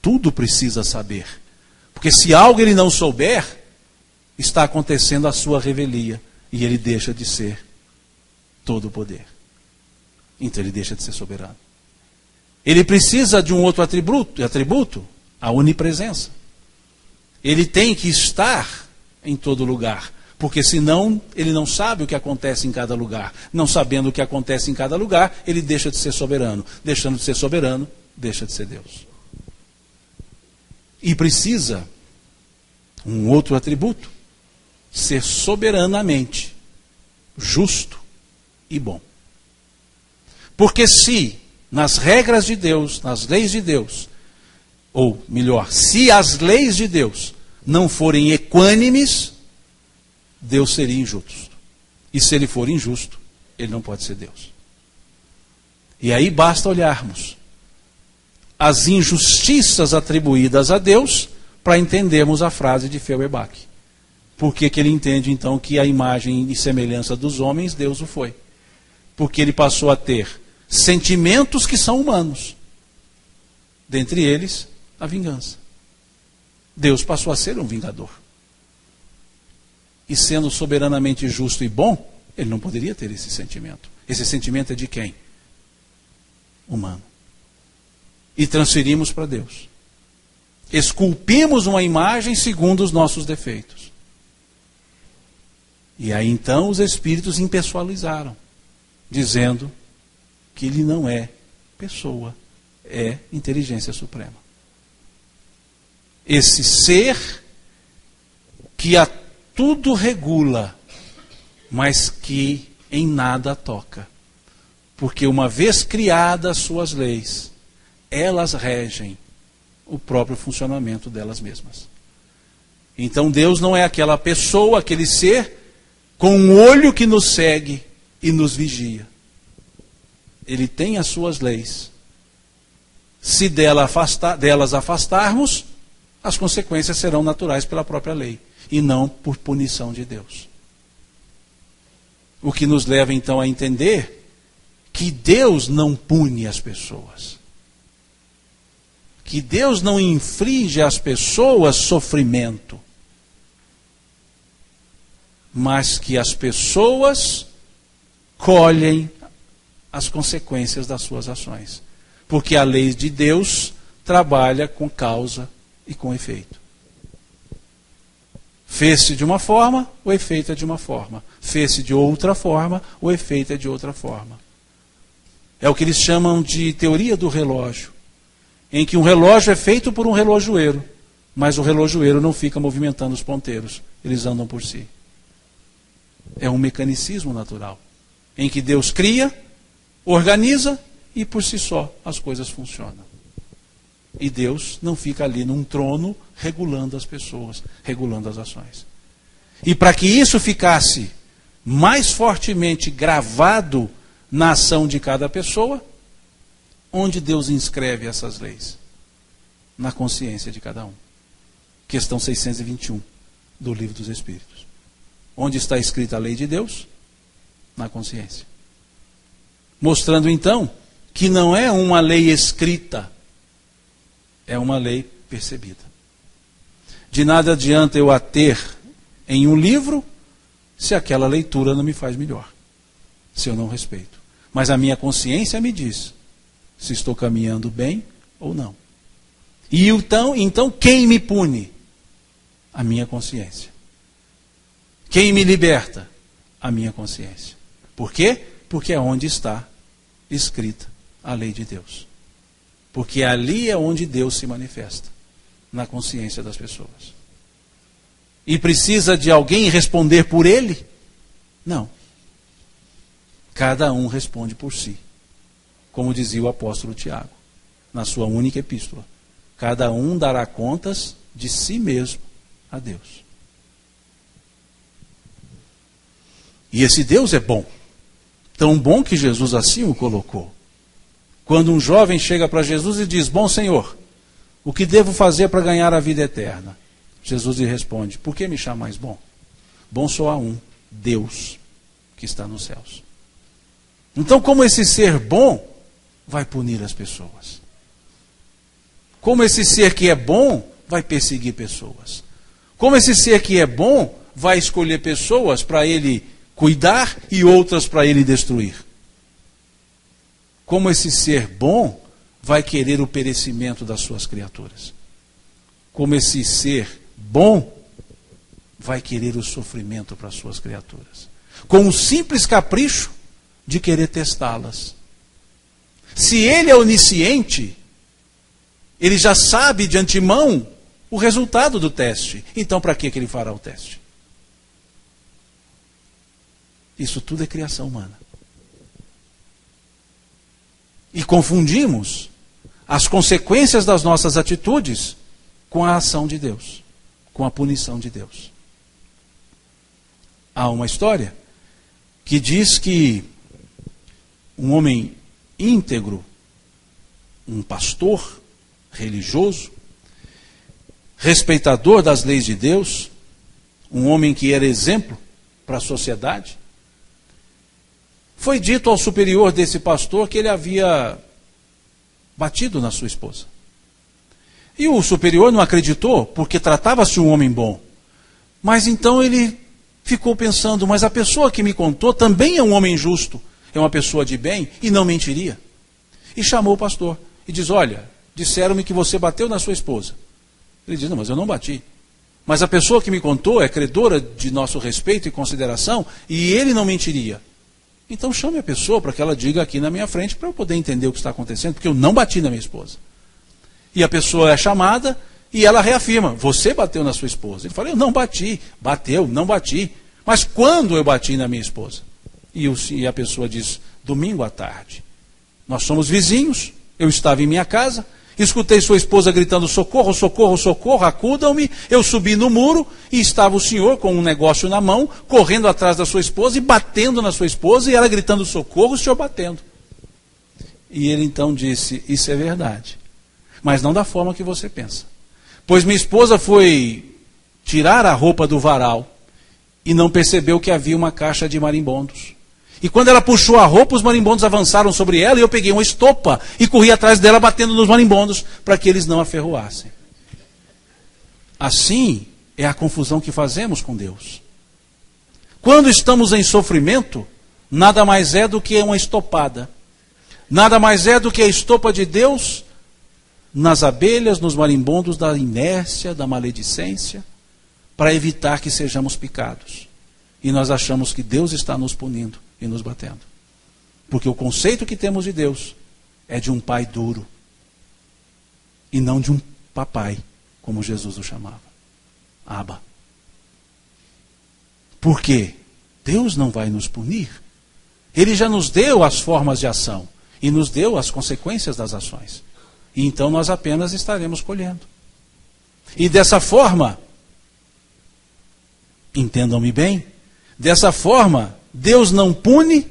Tudo precisa saber. Porque se algo ele não souber, está acontecendo a sua revelia. E ele deixa de ser todo o poder. Então ele deixa de ser soberano. Ele precisa de um outro atributo, a onipresença. Ele tem que estar em todo lugar. Porque senão ele não sabe o que acontece em cada lugar. Não sabendo o que acontece em cada lugar, ele deixa de ser soberano. Deixando de ser soberano, deixa de ser Deus. E precisa um outro atributo, ser soberanamente justo e bom. Porque se nas regras de Deus, nas leis de Deus, ou melhor, se as leis de Deus não forem equânimes, Deus seria injusto. E se ele for injusto, ele não pode ser Deus. E aí basta olharmos as injustiças atribuídas a Deus para entendermos a frase de Feuerbach. Por que ele entende então que a imagem e semelhança dos homens, Deus o foi? Porque ele passou a ter sentimentos que são humanos. Dentre eles, a vingança. Deus passou a ser um vingador. E sendo soberanamente justo e bom, ele não poderia ter esse sentimento. Esse sentimento é de quem? Humano. E transferimos para Deus. Esculpimos uma imagem segundo os nossos defeitos. E aí então os espíritos impessoalizaram, dizendo que ele não é pessoa, é inteligência suprema. Esse ser que a tudo regula, mas que em nada toca. Porque uma vez criadas suas leis, elas regem o próprio funcionamento delas mesmas. Então Deus não é aquela pessoa, aquele ser com um olho que nos segue e nos vigia. Ele tem as suas leis. Se delas afastarmos, as consequências serão naturais pela própria lei e não por punição de Deus. O que nos leva então a entender que Deus não pune as pessoas. que Deus não inflige às pessoas sofrimento, mas que as pessoas colhem as consequências das suas ações. Porque a lei de Deus trabalha com causa e com efeito. Fez-se de uma forma, o efeito é de uma forma. Fez-se de outra forma, o efeito é de outra forma. É o que eles chamam de teoria do relógio, em que um relógio é feito por um relojoeiro, mas o relojoeiro não fica movimentando os ponteiros, eles andam por si. É um mecanicismo natural, em que Deus cria, organiza e por si só as coisas funcionam. E Deus não fica ali num trono regulando as pessoas, regulando as ações. E para que isso ficasse mais fortemente gravado na ação de cada pessoa, onde Deus inscreve essas leis? Na consciência de cada um. Questão 621 do Livro dos Espíritos. Onde está escrita a lei de Deus? Na consciência. Mostrando então que não é uma lei escrita, é uma lei percebida. De nada adianta eu a ter em um livro se aquela leitura não me faz melhor, se eu não respeito. Mas a minha consciência me diz se estou caminhando bem ou não. E então quem me pune? A minha consciência. Quem me liberta? A minha consciência. Por quê? Porque é onde está escrita a lei de Deus. Porque ali é onde Deus se manifesta, na consciência das pessoas. E precisa de alguém responder por ele? Não. Cada um responde por si. Como dizia o apóstolo Tiago, na sua única epístola. Cada um dará contas de si mesmo a Deus. E esse Deus é bom. Tão bom que Jesus assim o colocou. Quando um jovem chega para Jesus e diz: bom Senhor, o que devo fazer para ganhar a vida eterna? Jesus lhe responde: por que me chamais bom? Bom só há um, Deus, que está nos céus. Então, como esse ser bom vai punir as pessoas? Como esse ser que é bom vai perseguir pessoas? Como esse ser que é bom vai escolher pessoas para ele cuidar e outras para ele destruir? Como esse ser bom vai querer o perecimento das suas criaturas? Como esse ser bom vai querer o sofrimento para as suas criaturas? Com o simples capricho de querer testá-las. Se ele é onisciente, ele já sabe de antemão o resultado do teste. Então, para que ele fará o teste? Isso tudo é criação humana. E confundimos as consequências das nossas atitudes com a ação de Deus, com a punição de Deus. Há uma história que diz que um homem íntegro, um pastor religioso, respeitador das leis de Deus, um homem que era exemplo para a sociedade, foi dito ao superior desse pastor que ele havia batido na sua esposa. E o superior não acreditou, porque tratava-se de um homem bom. Mas então ele ficou pensando: mas a pessoa que me contou também é um homem justo, é uma pessoa de bem e não mentiria. E chamou o pastor e diz: olha, disseram-me que você bateu na sua esposa. Ele diz: não, mas eu não bati. Mas a pessoa que me contou é credora de nosso respeito e consideração e ele não mentiria. Então chame a pessoa para que ela diga aqui na minha frente para eu poder entender o que está acontecendo, porque eu não bati na minha esposa. E a pessoa é chamada e ela reafirma: você bateu na sua esposa. Ele fala: eu não bati. Bateu, não bati. Mas quando eu bati na minha esposa? E a pessoa diz: domingo à tarde. Nós somos vizinhos, eu estava em minha casa, escutei sua esposa gritando: socorro, socorro, socorro, acudam-me. Eu subi no muro e estava o senhor com um negócio na mão, correndo atrás da sua esposa e batendo na sua esposa, e ela gritando socorro, o senhor batendo. E ele então disse: isso é verdade, mas não da forma que você pensa. Pois minha esposa foi tirar a roupa do varal e não percebeu que havia uma caixa de marimbondos. E quando ela puxou a roupa, os marimbondos avançaram sobre ela, e eu peguei uma estopa e corri atrás dela, batendo nos marimbondos, para que eles não a ferroassem. Assim é a confusão que fazemos com Deus. Quando estamos em sofrimento, nada mais é do que uma estopada. Nada mais é do que a estopa de Deus nas abelhas, nos marimbondos da inércia, da maledicência, para evitar que sejamos picados. E nós achamos que Deus está nos punindo e nos batendo. Porque o conceito que temos de Deus é de um pai duro e não de um papai, como Jesus o chamava. Abba. Por quê? Deus não vai nos punir. Ele já nos deu as formas de ação e nos deu as consequências das ações. E então nós apenas estaremos colhendo. E dessa forma, entendam-me bem, dessa forma, Deus não pune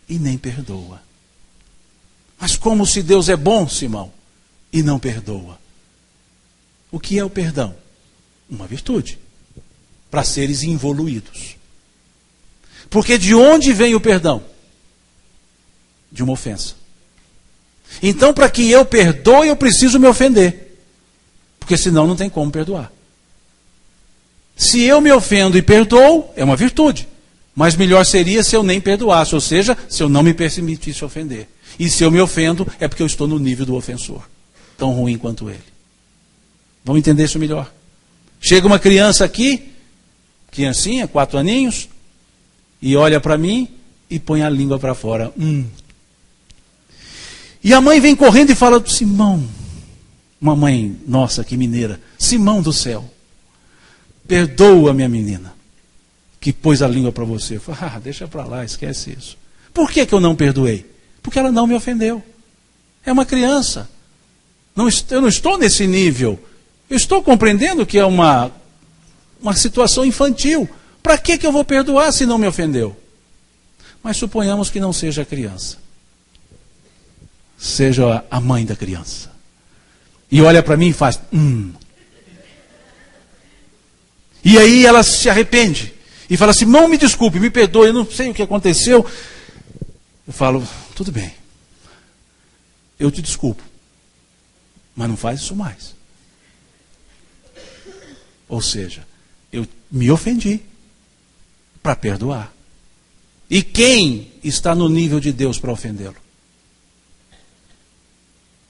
e nem perdoa. Mas como se Deus é bom, Simão, e não perdoa? O que é o perdão? Uma virtude, para seres involuídos. Porque de onde vem o perdão? De uma ofensa. Então, para que eu perdoe, eu preciso me ofender. Porque senão não tem como perdoar. Se eu me ofendo e perdoo, é uma virtude. Mas melhor seria se eu nem perdoasse, ou seja, se eu não me permitisse ofender. E se eu me ofendo, é porque eu estou no nível do ofensor, tão ruim quanto ele. Vamos entender isso melhor? Chega uma criança aqui, criancinha, 4 aninhos, e olha para mim e põe a língua para fora. E a mãe vem correndo e fala: Simão, uma mãe nossa que mineira, Simão do céu, perdoa minha menina, que pôs a língua para você. Eu falo: deixa para lá, esquece isso. Por que eu não perdoei? Porque ela não me ofendeu. É uma criança. Eu não estou nesse nível. Eu estou compreendendo que é uma situação infantil. Para que eu vou perdoar se não me ofendeu? Mas suponhamos que não seja a criança. Seja a mãe da criança. E olha para mim e faz... E aí ela se arrepende. E fala assim: não, me desculpe, me perdoe, eu não sei o que aconteceu. Eu falo: tudo bem. Eu te desculpo. Mas não faz isso mais. Ou seja, eu me ofendi para perdoar. E quem está no nível de Deus para ofendê-lo?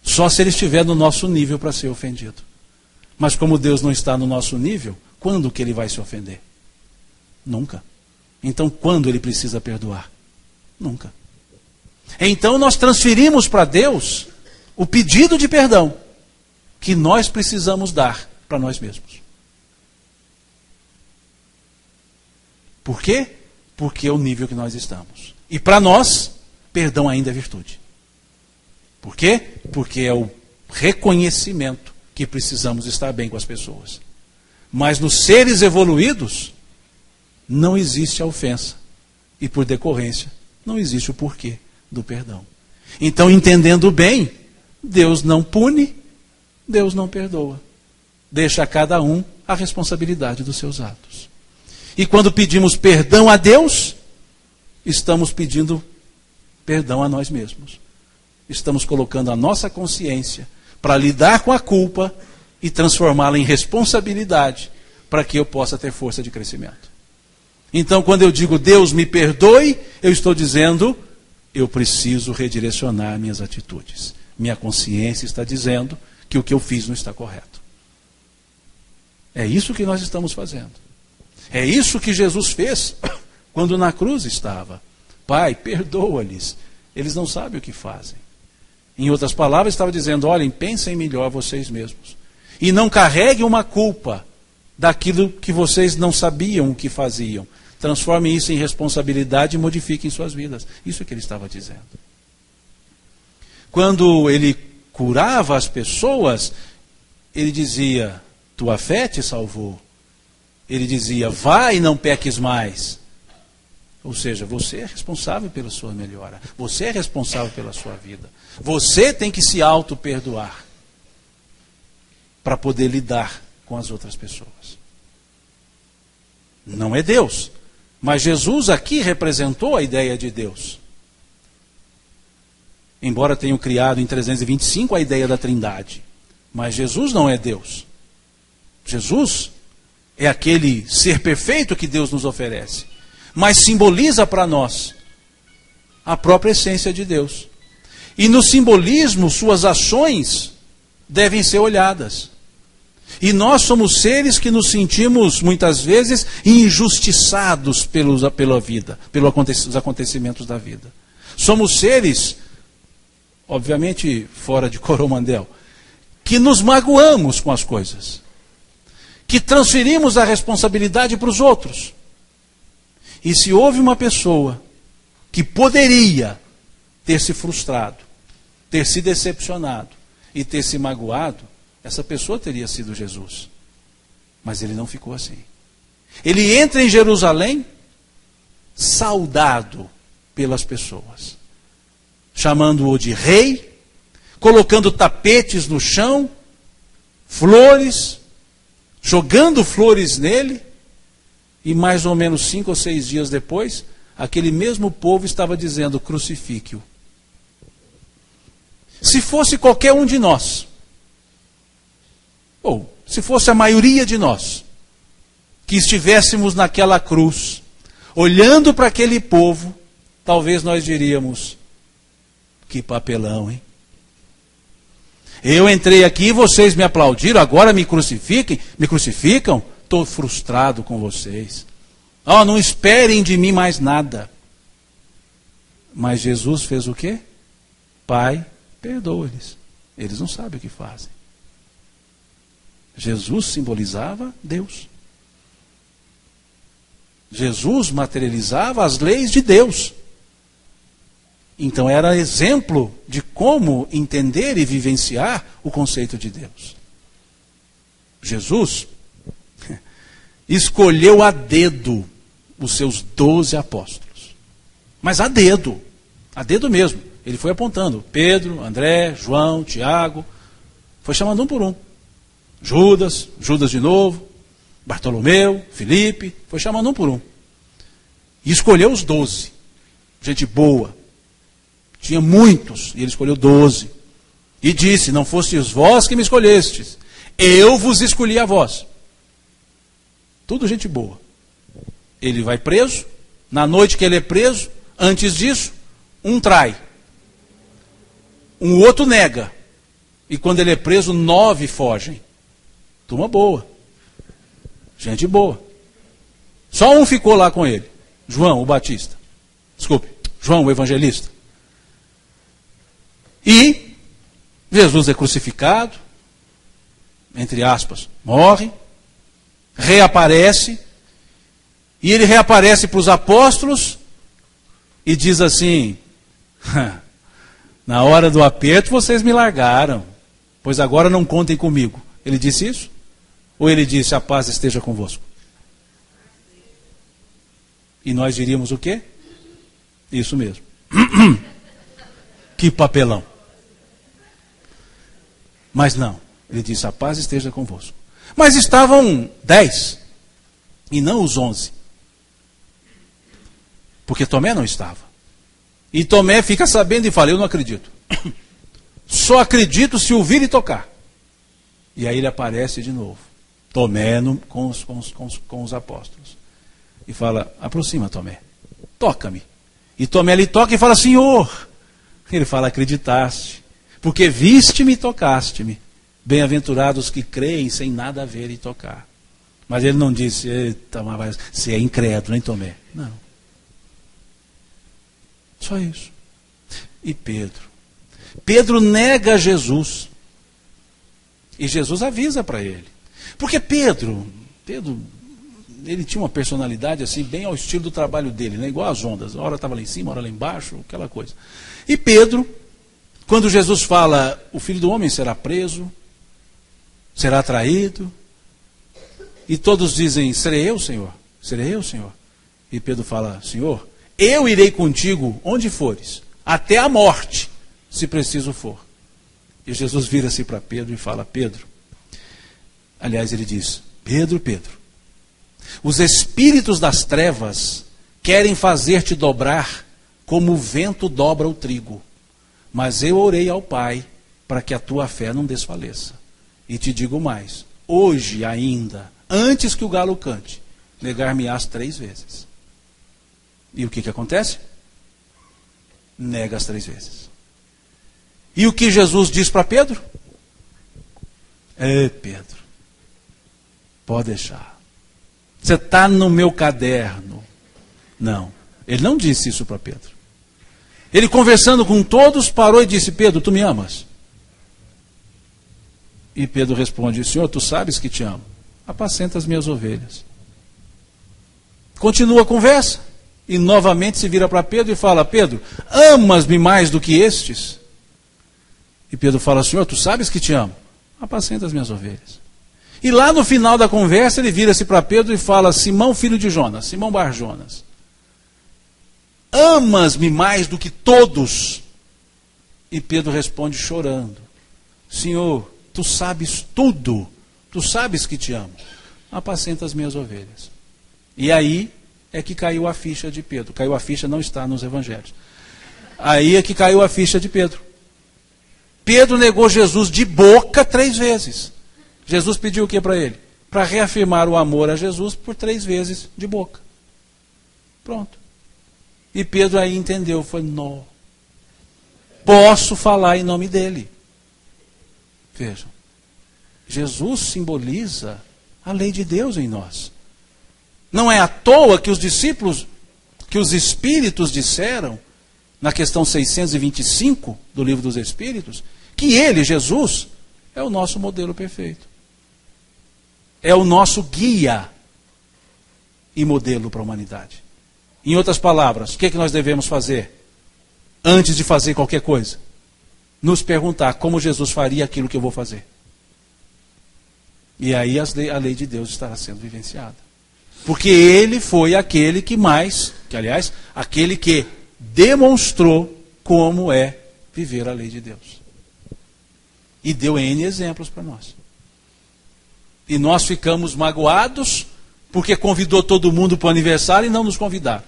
Só se ele estiver no nosso nível para ser ofendido. Mas como Deus não está no nosso nível, quando que ele vai se ofender? Nunca. Então quando ele precisa perdoar? Nunca. Então nós transferimos para Deus o pedido de perdão que nós precisamos dar para nós mesmos. Por quê? Porque é o nível que nós estamos. E para nós, perdão ainda é virtude. Por quê? Porque é o reconhecimento que precisamos estar bem com as pessoas. Mas nos seres evoluídos, não existe a ofensa. E por decorrência, não existe o porquê do perdão. Então, entendendo bem, Deus não pune, Deus não perdoa. Deixa a cada um a responsabilidade dos seus atos. E quando pedimos perdão a Deus, estamos pedindo perdão a nós mesmos. Estamos colocando a nossa consciência para lidar com a culpa e transformá-la em responsabilidade para que eu possa ter força de crescimento. Então, quando eu digo Deus me perdoe, eu estou dizendo eu preciso redirecionar minhas atitudes. Minha consciência está dizendo que o que eu fiz não está correto. É isso que nós estamos fazendo. É isso que Jesus fez quando na cruz estava. Pai, perdoa-lhes. Eles não sabem o que fazem. Em outras palavras, estava dizendo: olhem, pensem melhor vocês mesmos. E não carreguem uma culpa daquilo que vocês não sabiam o que faziam. Transformem isso em responsabilidade e modifiquem suas vidas. Isso é que ele estava dizendo. Quando ele curava as pessoas, ele dizia: tua fé te salvou. Ele dizia: vai e não peques mais. Ou seja, você é responsável pela sua melhora. Você é responsável pela sua vida. Você tem que se auto-perdoar para poder lidar com as outras pessoas. Não é Deus. Mas Jesus aqui representou a ideia de Deus. Embora tenham criado em 325 a ideia da Trindade. Mas Jesus não é Deus. Jesus é aquele ser perfeito que Deus nos oferece. Mas simboliza para nós a própria essência de Deus. E no simbolismo, suas ações devem ser olhadas. E nós somos seres que nos sentimos, muitas vezes, injustiçados pela vida, pelos acontecimentos da vida. Somos seres, obviamente, fora de Coromandel, que nos magoamos com as coisas, que transferimos a responsabilidade para os outros. E se houve uma pessoa que poderia ter se frustrado, ter se decepcionado e ter se magoado, essa pessoa teria sido Jesus. Mas ele não ficou assim. Ele entra em Jerusalém saudado pelas pessoas, chamando-o de rei, colocando tapetes no chão, flores, jogando flores nele, e mais ou menos 5 ou 6 dias depois, aquele mesmo povo estava dizendo: crucifique-o. Se fosse qualquer um de nós, ou se fosse a maioria de nós, que estivéssemos naquela cruz, olhando para aquele povo, talvez nós diríamos: que papelão, hein? Eu entrei aqui, vocês me aplaudiram, agora me crucificam? Estou frustrado com vocês. Oh, não esperem de mim mais nada. Mas Jesus fez o quê? Pai, perdoa-lhes. Eles não sabem o que fazem. Jesus simbolizava Deus. Jesus materializava as leis de Deus. Então era exemplo de como entender e vivenciar o conceito de Deus. Jesus escolheu a dedo os seus 12 apóstolos. Mas a dedo mesmo. Ele foi apontando: Pedro, André, João, Tiago. Foi chamando um por um. Judas de novo, Bartolomeu, Filipe. Foi chamando um por um. E escolheu os 12. Gente boa. Tinha muitos, e ele escolheu 12. E disse: não fostes vós que me escolhestes, eu vos escolhi a vós. Tudo gente boa. Ele vai preso. Na noite que ele é preso, antes disso, um trai. Um outro nega. E quando ele é preso, 9 fogem. Turma boa. Gente boa. Só um ficou lá com ele. João, o Batista. Desculpe, João, o Evangelista. E Jesus é crucificado, entre aspas, morre, reaparece, e ele reaparece para os apóstolos e diz assim: na hora do aperto vocês me largaram, pois agora não contem comigo. Ele disse isso? Ou ele disse: a paz esteja convosco? E nós diríamos o quê? Isso mesmo. Que papelão. Mas não, ele disse: a paz esteja convosco. Mas estavam 10, e não os 11. Porque Tomé não estava. E Tomé fica sabendo e fala: eu não acredito. Só acredito se ouvir e tocar. E aí ele aparece de novo. Tomé com os apóstolos. E fala: aproxima, Tomé, toca-me. E Tomé lhe toca e fala: Senhor. Ele fala: acreditaste, porque viste-me e tocaste-me. Bem-aventurados que creem sem nada ver e tocar. Mas ele não disse: eita, mas você é incrédulo, hein, Tomé? Não. Só isso. E Pedro? Pedro nega Jesus. E Jesus avisa para ele. Porque Pedro, ele tinha uma personalidade assim, bem ao estilo do trabalho dele, né? Igual as ondas. Uma hora estava lá em cima, uma hora lá embaixo, aquela coisa. E Pedro, quando Jesus fala: o Filho do Homem será preso, será traído, e todos dizem: serei eu, Senhor? Serei eu, Senhor? E Pedro fala: Senhor, eu irei contigo onde fores, até a morte, se preciso for. E Jesus vira-se para Pedro e fala: Pedro, aliás ele diz: Pedro, os espíritos das trevas querem fazer-te dobrar como o vento dobra o trigo. Mas eu orei ao Pai para que a tua fé não desfaleça. E te digo mais, hoje ainda, antes que o galo cante, negar-me-ás 3 vezes. E o que acontece? Nega as 3 vezes. E o que Jesus diz para Pedro? Pedro, pode deixar. Você está no meu caderno. Não, ele não disse isso para Pedro. Ele, conversando com todos, parou e disse: Pedro, tu me amas? E Pedro responde: Senhor, tu sabes que te amo. Apacenta as minhas ovelhas. Continua a conversa. E novamente se vira para Pedro e fala: Pedro, amas-me mais do que estes? E Pedro fala: Senhor, tu sabes que te amo. Apacenta as minhas ovelhas. E lá no final da conversa ele vira-se para Pedro e fala: Simão, filho de Jonas, Simão Bar-Jonas, amas-me mais do que todos? E Pedro responde chorando: Senhor, tu sabes tudo, tu sabes que te amo. Apacenta as minhas ovelhas. E aí é que caiu a ficha de Pedro. Caiu a ficha, não está nos evangelhos. Aí é que caiu a ficha de Pedro. Pedro negou Jesus de boca 3 vezes. Jesus pediu o que para ele? Para reafirmar o amor a Jesus por 3 vezes de boca. Pronto. E Pedro aí entendeu, foi: não, posso falar em nome dele. Vejam, Jesus simboliza a lei de Deus em nós. Não é à toa que os discípulos, que os Espíritos disseram, na questão 625 do Livro dos Espíritos, que ele, Jesus, é o nosso modelo perfeito. É o nosso guia e modelo para a humanidade. Em outras palavras, o que é que nós devemos fazer antes de fazer qualquer coisa? Nos perguntar como Jesus faria aquilo que eu vou fazer. E aí a lei de Deus estará sendo vivenciada. Porque ele foi aquele que aquele que demonstrou como é viver a lei de Deus. E deu N exemplos para nós. E nós ficamos magoados porque convidou todo mundo para o aniversário e não nos convidaram.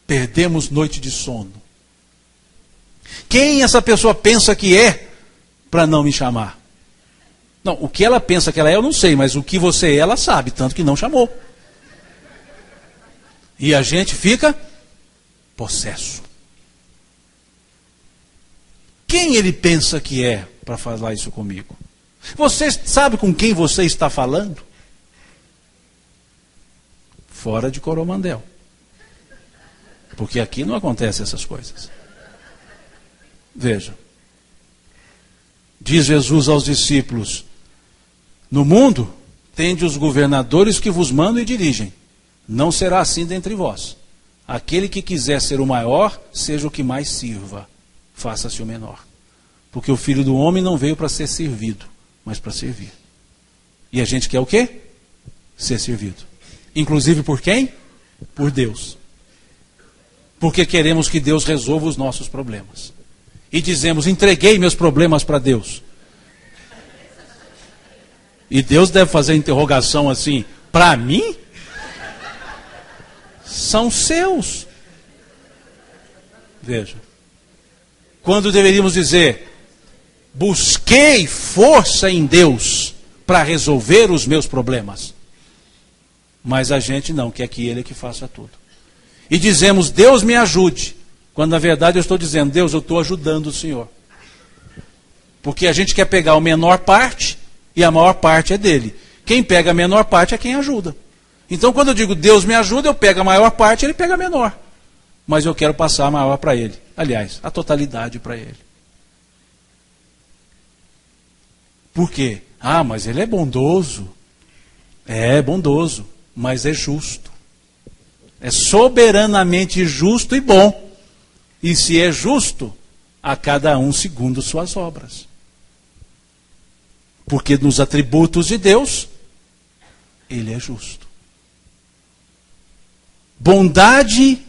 Perdemos noite de sono. Quem essa pessoa pensa que é para não me chamar? Não, o que ela pensa que ela é eu não sei, mas o que você é ela sabe, tanto que não chamou. E a gente fica possesso. Quem ele pensa que é para falar isso comigo? Você sabe com quem você está falando? Fora de Coromandel. Porque aqui não acontecem essas coisas. Veja. Diz Jesus aos discípulos: no mundo, tende os governadores que vos mandam e dirigem. Não será assim dentre vós. Aquele que quiser ser o maior, seja o que mais sirva. Faça-se o menor. Porque o Filho do Homem não veio para ser servido, mas para servir. E a gente quer o quê? Ser servido. Inclusive por quem? Por Deus. Porque queremos que Deus resolva os nossos problemas. E dizemos: entreguei meus problemas para Deus. E Deus deve fazer a interrogação assim: para mim? São seus. Veja. Quando deveríamos dizer: busquei força em Deus para resolver os meus problemas. Mas a gente não quer que Ele é que faça tudo. E dizemos: Deus me ajude. Quando na verdade eu estou dizendo: Deus, eu estou ajudando o Senhor. Porque a gente quer pegar a menor parte e a maior parte é dele. Quem pega a menor parte é quem ajuda. Então quando eu digo Deus me ajuda, eu pego a maior parte e ele pega a menor. Mas eu quero passar a maior para ele. Aliás, a totalidade para ele. Por quê? Ah, mas ele é bondoso. É bondoso, mas é justo. É soberanamente justo e bom. E se é justo, a cada um segundo suas obras. Porque nos atributos de Deus, Ele é justo. Bondade,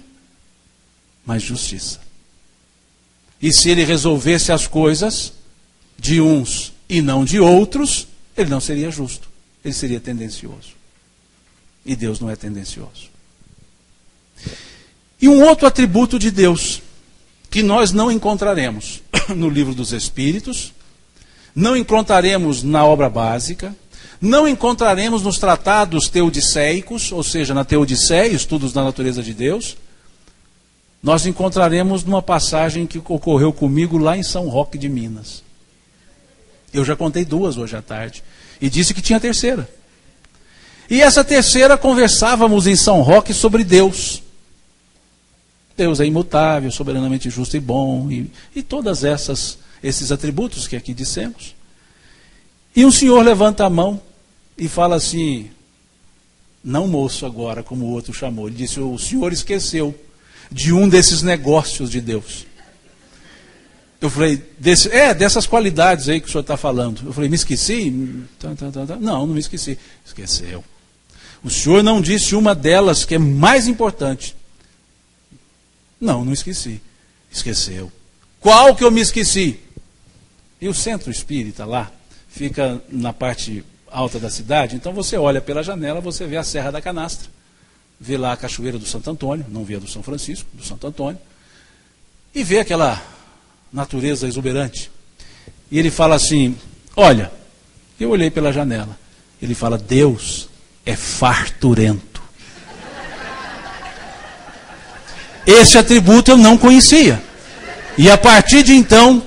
mas justiça. E se Ele resolvesse as coisas de uns e não de outros, Ele não seria justo. Ele seria tendencioso. E Deus não é tendencioso. E um outro atributo de Deus, que nós não encontraremos no Livro dos Espíritos, não encontraremos na obra básica, não encontraremos nos tratados teodiceicos, ou seja, na Teodiceia, estudos da natureza de Deus. Nós encontraremos numa passagem que ocorreu comigo lá em São Roque de Minas. Eu já contei duas hoje à tarde, e disse que tinha a terceira. E essa terceira conversávamos em São Roque sobre Deus. Deus é imutável, soberanamente justo e bom, e todas esses atributos que aqui dissemos. E um senhor levanta a mão e fala assim, não moço agora, como o outro chamou, ele disse, o senhor esqueceu de um desses negócios de Deus. Eu falei, dessas qualidades aí que o senhor está falando. Eu falei, me esqueci? Não me esqueci. Esqueceu. O senhor não disse uma delas que é mais importante. Não esqueci. Esqueceu. Qual que eu me esqueci? E o centro espírita lá fica na parte alta da cidade, então você olha pela janela, você vê a Serra da Canastra, vê lá a Cachoeira do Santo Antônio, não vê a do São Francisco, do Santo Antônio, e vê aquela natureza exuberante. E ele fala assim, olha, eu olhei pela janela, ele fala, Deus é farturento. Esse atributo eu não conhecia. E a partir de então,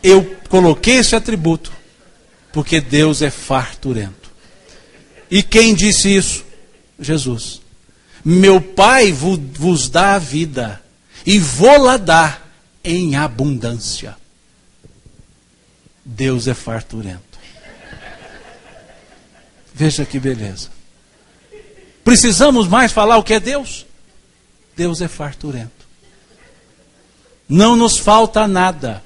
eu coloquei esse atributo, porque Deus é farturento. E quem disse isso? Jesus. Meu Pai vos dá a vida, e vou-la dar em abundância. Deus é farturento. Veja que beleza. Precisamos mais falar o que é Deus? Deus é farturento. Não nos falta nada.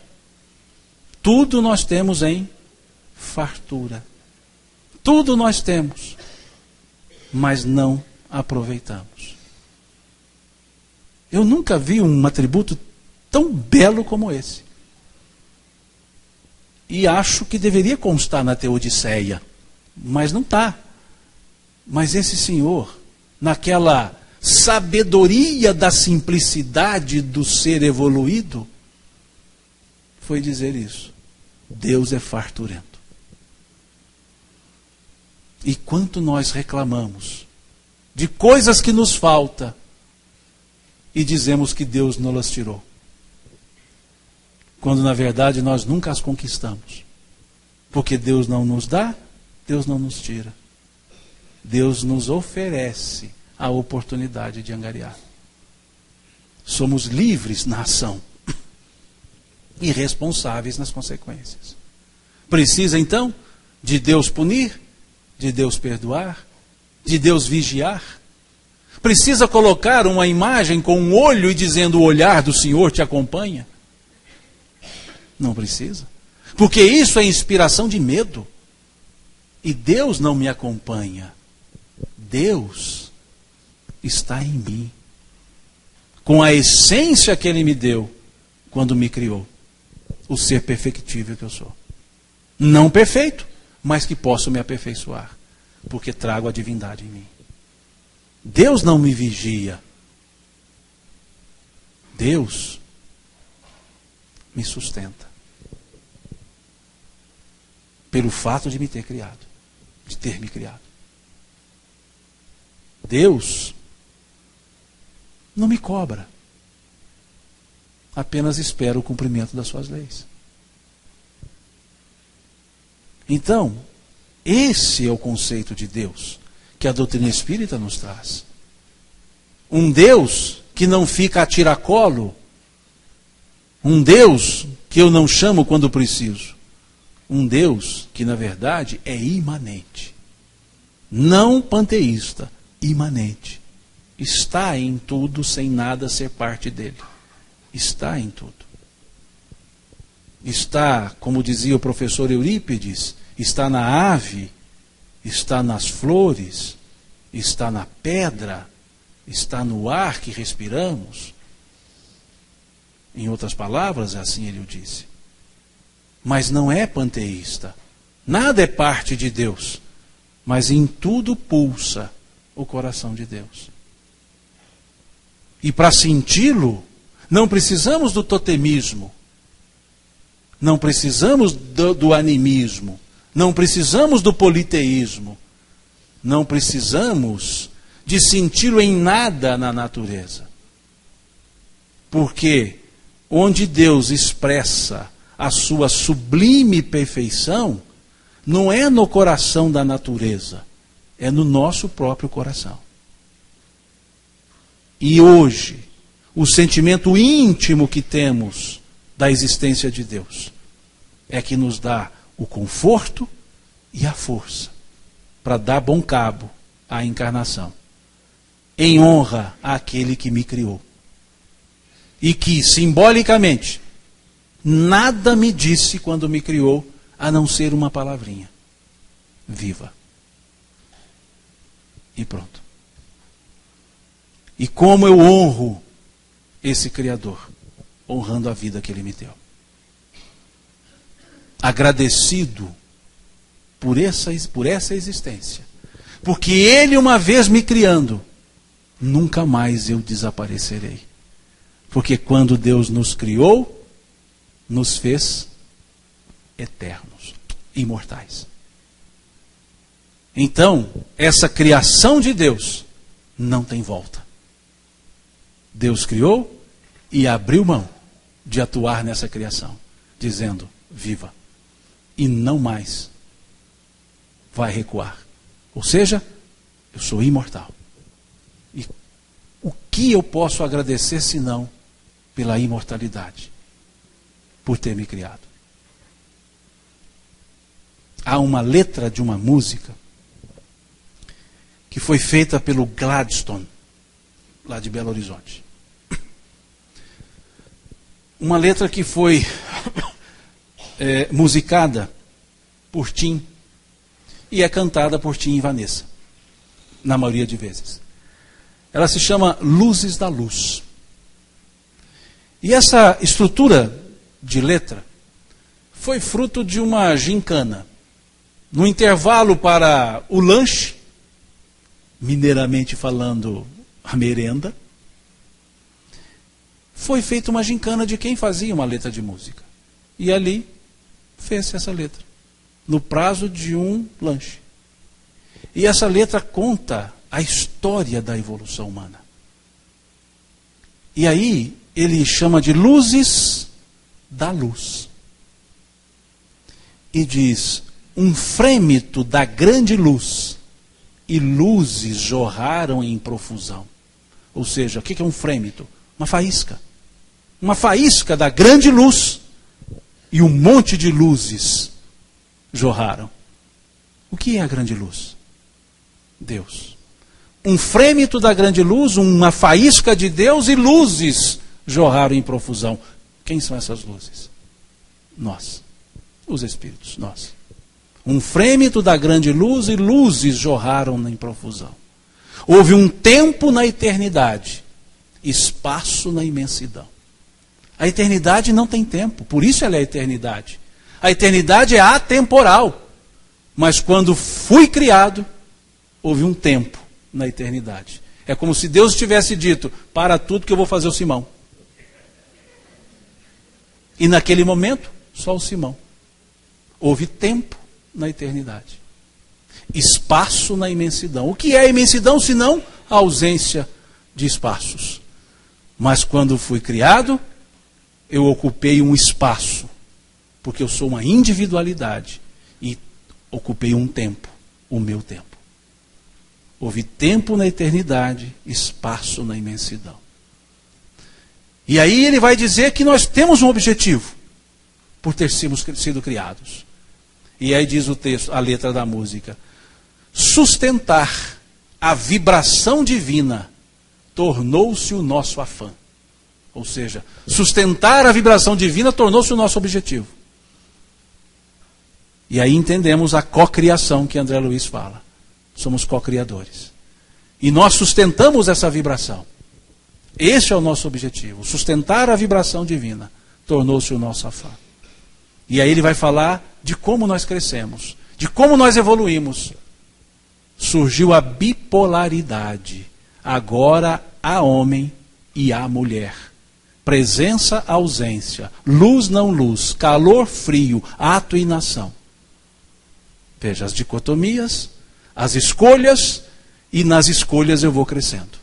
Tudo nós temos em fartura. Tudo nós temos, mas não aproveitamos. Eu nunca vi um atributo tão belo como esse. E acho que deveria constar na Teodiceia, mas não está. Mas esse senhor, naquela sabedoria da simplicidade do ser evoluído, foi dizer isso. Deus é farturento. E quanto nós reclamamos de coisas que nos faltam e dizemos que Deus nos las tirou, quando na verdade nós nunca as conquistamos, porque Deus não nos dá, Deus não nos tira, Deus nos oferece a oportunidade de angariar. Somos livres na ação e responsáveis nas consequências. Precisa então de Deus punir, de Deus perdoar, de Deus vigiar? Precisa colocar uma imagem com um olho e dizendo o olhar do Senhor te acompanha? Não precisa. Porque isso é inspiração de medo. E Deus não me acompanha. Deus está em mim, com a essência que Ele me deu quando me criou, o ser perfectível que eu sou. Não perfeito, mas que posso me aperfeiçoar, porque trago a divindade em mim. Deus não me vigia. Deus me sustenta. Pelo fato de me ter criado, de ter me criado. Deus não me cobra. Apenas espera o cumprimento das suas leis. Então, esse é o conceito de Deus que a doutrina espírita nos traz. Um Deus que não fica a tiracolo. Um Deus que eu não chamo quando preciso. Um Deus que, na verdade, é imanente. Não panteísta, imanente. Está em tudo sem nada ser parte dele. Está em tudo. Está, como dizia o professor Eurípides, está na ave, está nas flores, está na pedra, está no ar que respiramos. Em outras palavras, assim ele o disse. Mas não é panteísta. Nada é parte de Deus, mas em tudo pulsa o coração de Deus. E para senti-lo, não precisamos do totemismo, não precisamos do animismo, não precisamos do politeísmo, não precisamos de senti-lo em nada na natureza. Porque onde Deus expressa a sua sublime perfeição, não é no coração da natureza, é no nosso próprio coração. E hoje, o sentimento íntimo que temos da existência de Deus é que nos dá o conforto e a força para dar bom cabo à encarnação, em honra àquele que me criou. E que, simbolicamente, nada me disse quando me criou, a não ser uma palavrinha: viva. E pronto. E como eu honro esse Criador, honrando a vida que Ele me deu. Agradecido por essa existência. Porque Ele, uma vez me criando, nunca mais eu desaparecerei. Porque quando Deus nos criou, nos fez eternos, imortais. Então, essa criação de Deus não tem volta. Deus criou e abriu mão de atuar nessa criação, dizendo: viva. E não mais vai recuar. Ou seja, eu sou imortal. E o que eu posso agradecer senão pela imortalidade? Por ter me criado. Há uma letra de uma música que foi feita pelo Gladstone, lá de Belo Horizonte. Uma letra que foi musicada por Tim e é cantada por Tim e Vanessa, na maioria de vezes. Ela se chama Luzes da Luz. E essa estrutura de letra foi fruto de uma gincana. No intervalo para o lanche, mineiramente falando, a merenda, foi feita uma gincana de quem fazia uma letra de música. E ali fez essa letra, no prazo de um lanche. E essa letra conta a história da evolução humana. E aí ele chama de Luzes da Luz. E diz: um frêmito da grande luz, e luzes jorraram em profusão. Ou seja, o que é um frêmito? Uma faísca. Uma faísca da grande luz, e um monte de luzes jorraram. O que é a grande luz? Deus. Um frêmito da grande luz, uma faísca de Deus, e luzes jorraram em profusão. Quem são essas luzes? Nós. Os Espíritos, nós. Um frêmito da grande luz, e luzes jorraram em profusão. Houve um tempo na eternidade, espaço na imensidão. A eternidade não tem tempo, por isso ela é a eternidade. A eternidade é atemporal. Mas quando fui criado, houve um tempo na eternidade. É como se Deus tivesse dito: para tudo que eu vou fazer o Simão. E naquele momento, só o Simão. Houve tempo na eternidade. Espaço na imensidão. O que é a imensidão senão a ausência de espaços? Mas quando fui criado, eu ocupei um espaço, porque eu sou uma individualidade, e ocupei um tempo, o meu tempo. Houve tempo na eternidade, espaço na imensidão. E aí ele vai dizer que nós temos um objetivo, por ter sido criados. E aí diz o texto, a letra da música: sustentar a vibração divina tornou-se o nosso afã. Ou seja, sustentar a vibração divina tornou-se o nosso objetivo. E aí entendemos a cocriação que André Luiz fala. Somos co-criadores. E nós sustentamos essa vibração. Este é o nosso objetivo. Sustentar a vibração divina tornou-se o nosso afã. E aí ele vai falar de como nós crescemos, de como nós evoluímos. Surgiu a bipolaridade. Agora há homem e a mulher. Presença, ausência. Luz, não luz. Calor, frio. Ato e inação. Veja as dicotomias, as escolhas, e nas escolhas eu vou crescendo.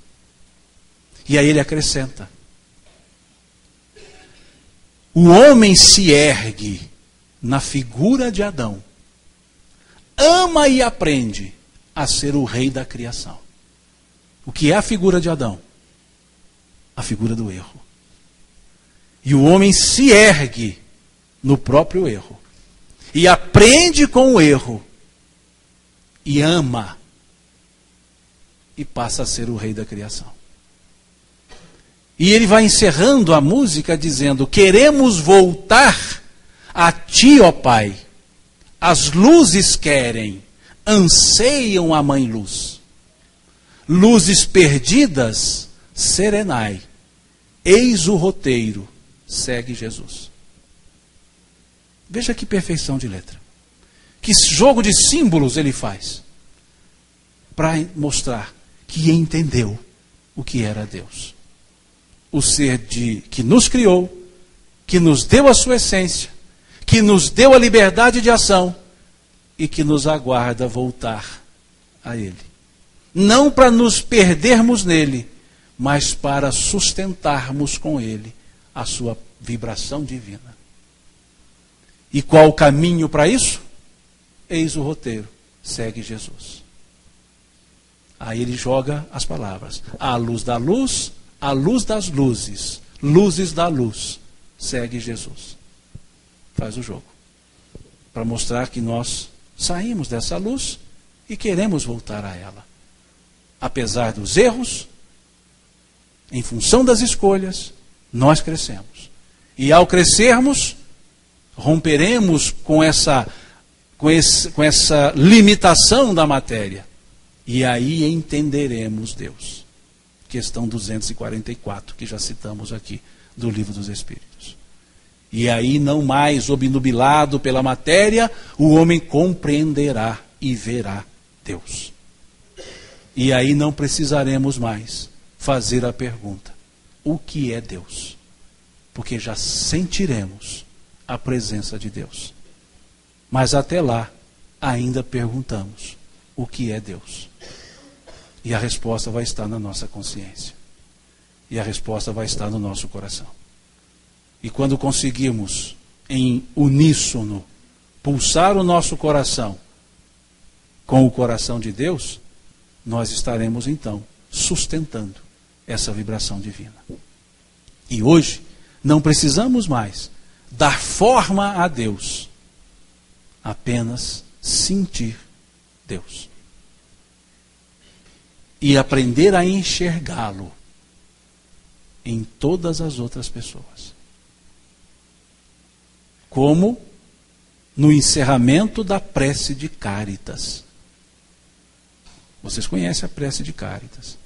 E aí ele acrescenta. O homem se ergue na figura de Adão. Ama e aprende a ser o rei da criação. O que é a figura de Adão? A figura do erro. E o homem se ergue no próprio erro. E aprende com o erro. E ama. E passa a ser o rei da criação. E ele vai encerrando a música dizendo: queremos voltar a ti, ó Pai. As luzes querem, anseiam a mãe luz. Luzes perdidas, serenai. Eis o roteiro, segue Jesus. Veja que perfeição de letra. Que jogo de símbolos ele faz para mostrar que entendeu o que era Deus. O ser que nos criou, que nos deu a sua essência, que nos deu a liberdade de ação e que nos aguarda voltar a Ele. Não para nos perdermos nele, mas para sustentarmos com Ele a sua vibração divina. E qual o caminho para isso? Eis o roteiro, segue Jesus. Aí ele joga as palavras. A luz da luz, a luz das luzes, luzes da luz, segue Jesus. Faz o jogo. Para mostrar que nós saímos dessa luz e queremos voltar a ela. Apesar dos erros, em função das escolhas, nós crescemos. E ao crescermos, romperemos com essa limitação da matéria. E aí entenderemos Deus. Questão 244, que já citamos aqui, do Livro dos Espíritos. E aí, não mais obnubilado pela matéria, o homem compreenderá e verá Deus. E aí não precisaremos mais fazer a pergunta: o que é Deus? Porque já sentiremos a presença de Deus. Mas até lá, ainda perguntamos: o que é Deus? E a resposta vai estar na nossa consciência. E a resposta vai estar no nosso coração. E quando conseguirmos, em uníssono, pulsar o nosso coração com o coração de Deus, nós estaremos então sustentando essa vibração divina. E hoje não precisamos mais dar forma a Deus, apenas sentir Deus. E aprender a enxergá-lo em todas as outras pessoas. Como no encerramento da prece de Cáritas. Vocês conhecem a prece de Cáritas.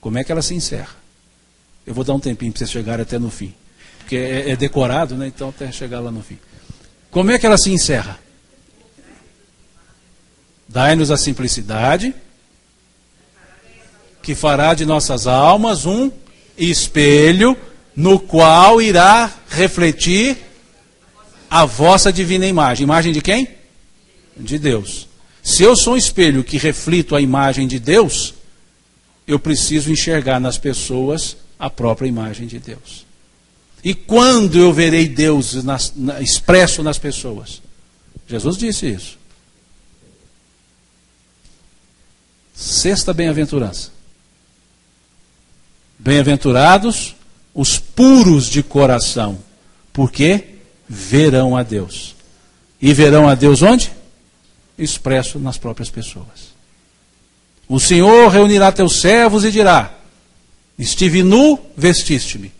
Como é que ela se encerra? Eu vou dar um tempinho para vocês chegarem até no fim. Porque é decorado, né? Então até chegar lá no fim. Como é que ela se encerra? Dai-nos a simplicidade, que fará de nossas almas um espelho no qual irá refletir a vossa divina imagem. Imagem de quem? De Deus. Se eu sou um espelho que reflito a imagem de Deus, eu preciso enxergar nas pessoas a própria imagem de Deus. E quando eu verei Deus expresso nas pessoas? Jesus disse isso. Sexta bem-aventurança. Bem-aventurados os puros de coração, porque verão a Deus. E verão a Deus onde? Expresso nas próprias pessoas. O Senhor reunirá teus servos e dirá: estive nu, vestiste-me.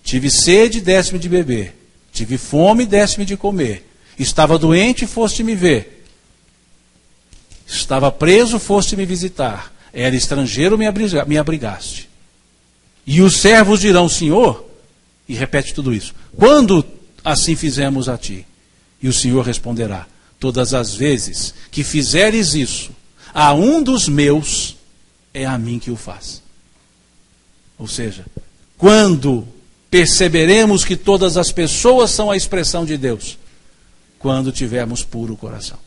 Tive sede, deste-me de beber. Tive fome, deste-me de comer. Estava doente, foste me ver. Estava preso, foste me visitar. Era estrangeiro, me abrigaste. E os servos dirão: Senhor, e repete tudo isso, quando assim fizemos a ti? E o Senhor responderá: todas as vezes que fizeres isso a um dos meus, é a mim que o faz. Ou seja, quando perceberemos que todas as pessoas são a expressão de Deus? Quando tivermos puro coração.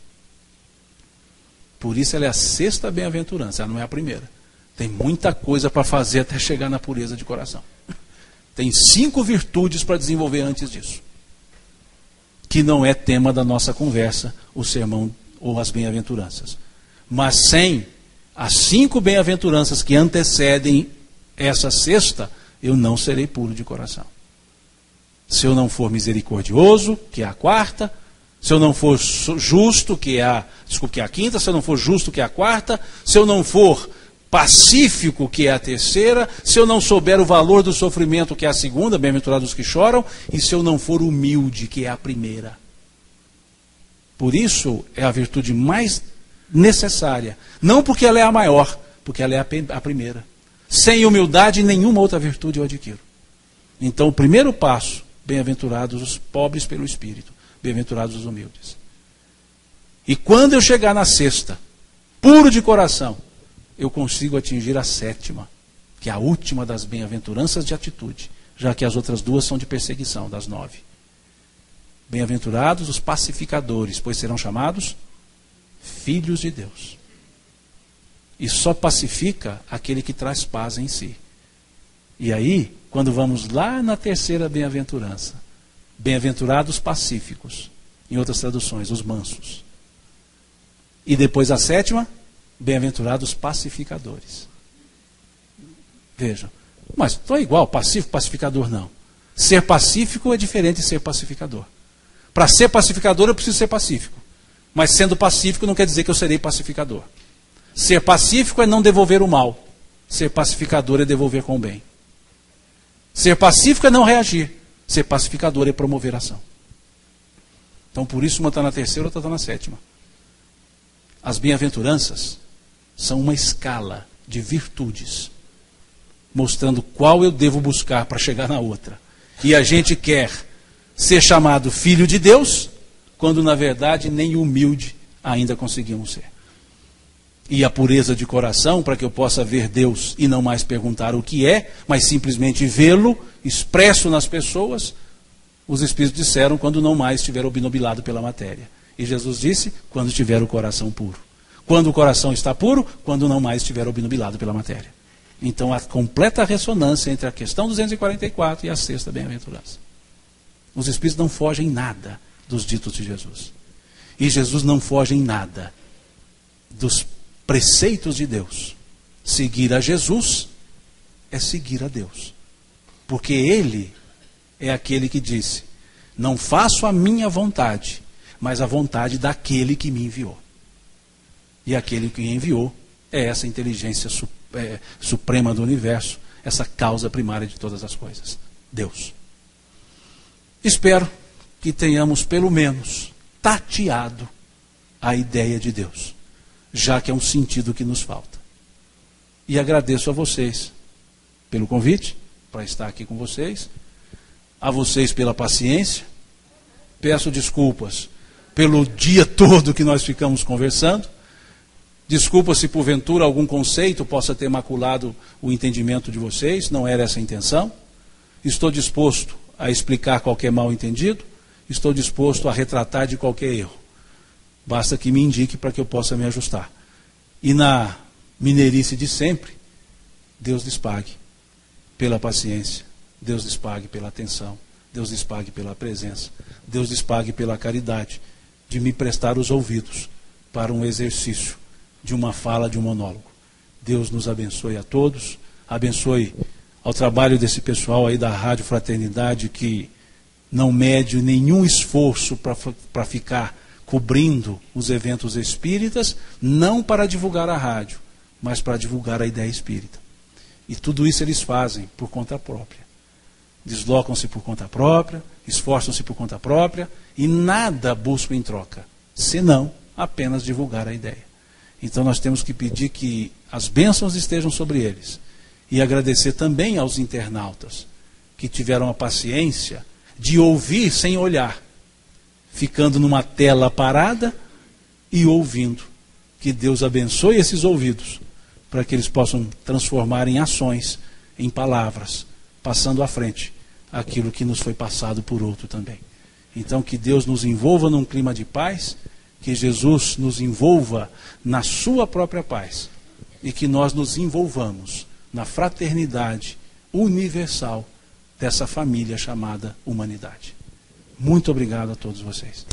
Por isso ela é a sexta bem-aventurança, ela não é a primeira. Tem muita coisa para fazer até chegar na pureza de coração. Tem 5 virtudes para desenvolver antes disso. Que não é tema da nossa conversa, o sermão ou as bem-aventuranças. Mas sem as 5 bem-aventuranças que antecedem essa sexta, eu não serei puro de coração. Se eu não for misericordioso, que é a quarta, se eu não for justo, que é a quinta, se eu não for justo, que é a quarta, se eu não for pacífico, que é a terceira, se eu não souber o valor do sofrimento, que é a segunda, bem-aventurados os que choram, e se eu não for humilde, que é a primeira. Por isso é a virtude mais necessária. Não porque ela é a maior, porque ela é a primeira. Sem humildade, nenhuma outra virtude eu adquiro. Então, o primeiro passo, bem-aventurados os pobres pelo Espírito, bem-aventurados os humildes. E quando eu chegar na sexta, puro de coração, eu consigo atingir a sétima, que é a última das bem-aventuranças de atitude, já que as outras 2 são de perseguição, das 9. Bem-aventurados os pacificadores, pois serão chamados filhos de Deus. E só pacifica aquele que traz paz em si. E aí, quando vamos lá na terceira bem-aventurança, bem-aventurados pacíficos, em outras traduções, os mansos. E depois a sétima, bem-aventurados pacificadores. Vejam, mas não é igual, pacífico, pacificador não. Ser pacífico é diferente de ser pacificador. Para ser pacificador eu preciso ser pacífico. Mas sendo pacífico não quer dizer que eu serei pacificador. Ser pacífico é não devolver o mal. Ser pacificador é devolver com o bem. Ser pacífico é não reagir. Ser pacificador é promover ação. Então por isso uma está na terceira, outra está na sétima. As bem-aventuranças são uma escala de virtudes, mostrando qual eu devo buscar para chegar na outra. E a gente quer ser chamado filho de Deus, quando na verdade nem humilde ainda conseguimos ser. E a pureza de coração, para que eu possa ver Deus e não mais perguntar o que é, mas simplesmente vê-lo expresso nas pessoas, os Espíritos disseram quando não mais estiver obnubilado pela matéria. E Jesus disse, quando tiver o coração puro. Quando o coração está puro, quando não mais estiver obnubilado pela matéria. Então há completa ressonância entre a questão 244 e a sexta bem-aventurança. Os Espíritos não fogem em nada dos ditos de Jesus. E Jesus não foge em nada dos preceitos de Deus. Seguir a Jesus é seguir a Deus. Porque Ele é aquele que disse, não faço a minha vontade, mas a vontade daquele que me enviou. E aquele que me enviou é essa inteligência suprema do universo, essa causa primária de todas as coisas, Deus. Espero que tenhamos pelo menos tateado a ideia de Deus, já que é um sentido que nos falta. E agradeço a vocês pelo convite, para estar aqui com vocês, a vocês pela paciência, peço desculpas pelo dia todo que nós ficamos conversando, desculpa se porventura algum conceito possa ter maculado o entendimento de vocês, não era essa a intenção, estou disposto a explicar qualquer mal entendido, estou disposto a retratar de qualquer erro. Basta que me indique para que eu possa me ajustar. E na mineirice de sempre, Deus lhes pague pela paciência, Deus lhes pague pela atenção, Deus lhes pague pela presença, Deus lhes pague pela caridade de me prestar os ouvidos para um exercício de uma fala, de um monólogo. Deus nos abençoe a todos, abençoe ao trabalho desse pessoal aí da Rádio Fraternidade que não mede nenhum esforço para ficar cobrindo os eventos espíritas, não para divulgar a rádio, mas para divulgar a ideia espírita. E tudo isso eles fazem por conta própria. Deslocam-se por conta própria, esforçam-se por conta própria e nada buscam em troca, senão apenas divulgar a ideia. Então nós temos que pedir que as bênçãos estejam sobre eles e agradecer também aos internautas que tiveram a paciência de ouvir sem olhar, ficando numa tela parada e ouvindo. Que Deus abençoe esses ouvidos, para que eles possam transformar em ações em palavras, passando à frente aquilo que nos foi passado por outro também. Então, que Deus nos envolva num clima de paz, que Jesus nos envolva na sua própria paz e que nós nos envolvamos na fraternidade universal dessa família chamada humanidade. Muito obrigado a todos vocês.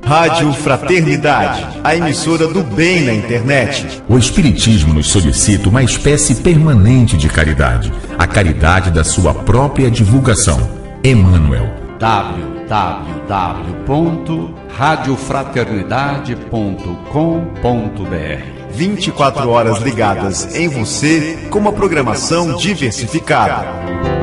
Rádio Fraternidade, a emissora do bem na internet. O Espiritismo nos solicita uma espécie permanente de caridade, a caridade da sua própria divulgação. Emmanuel. www.radiofraternidade.com.br 24 horas ligadas em você com uma programação diversificada.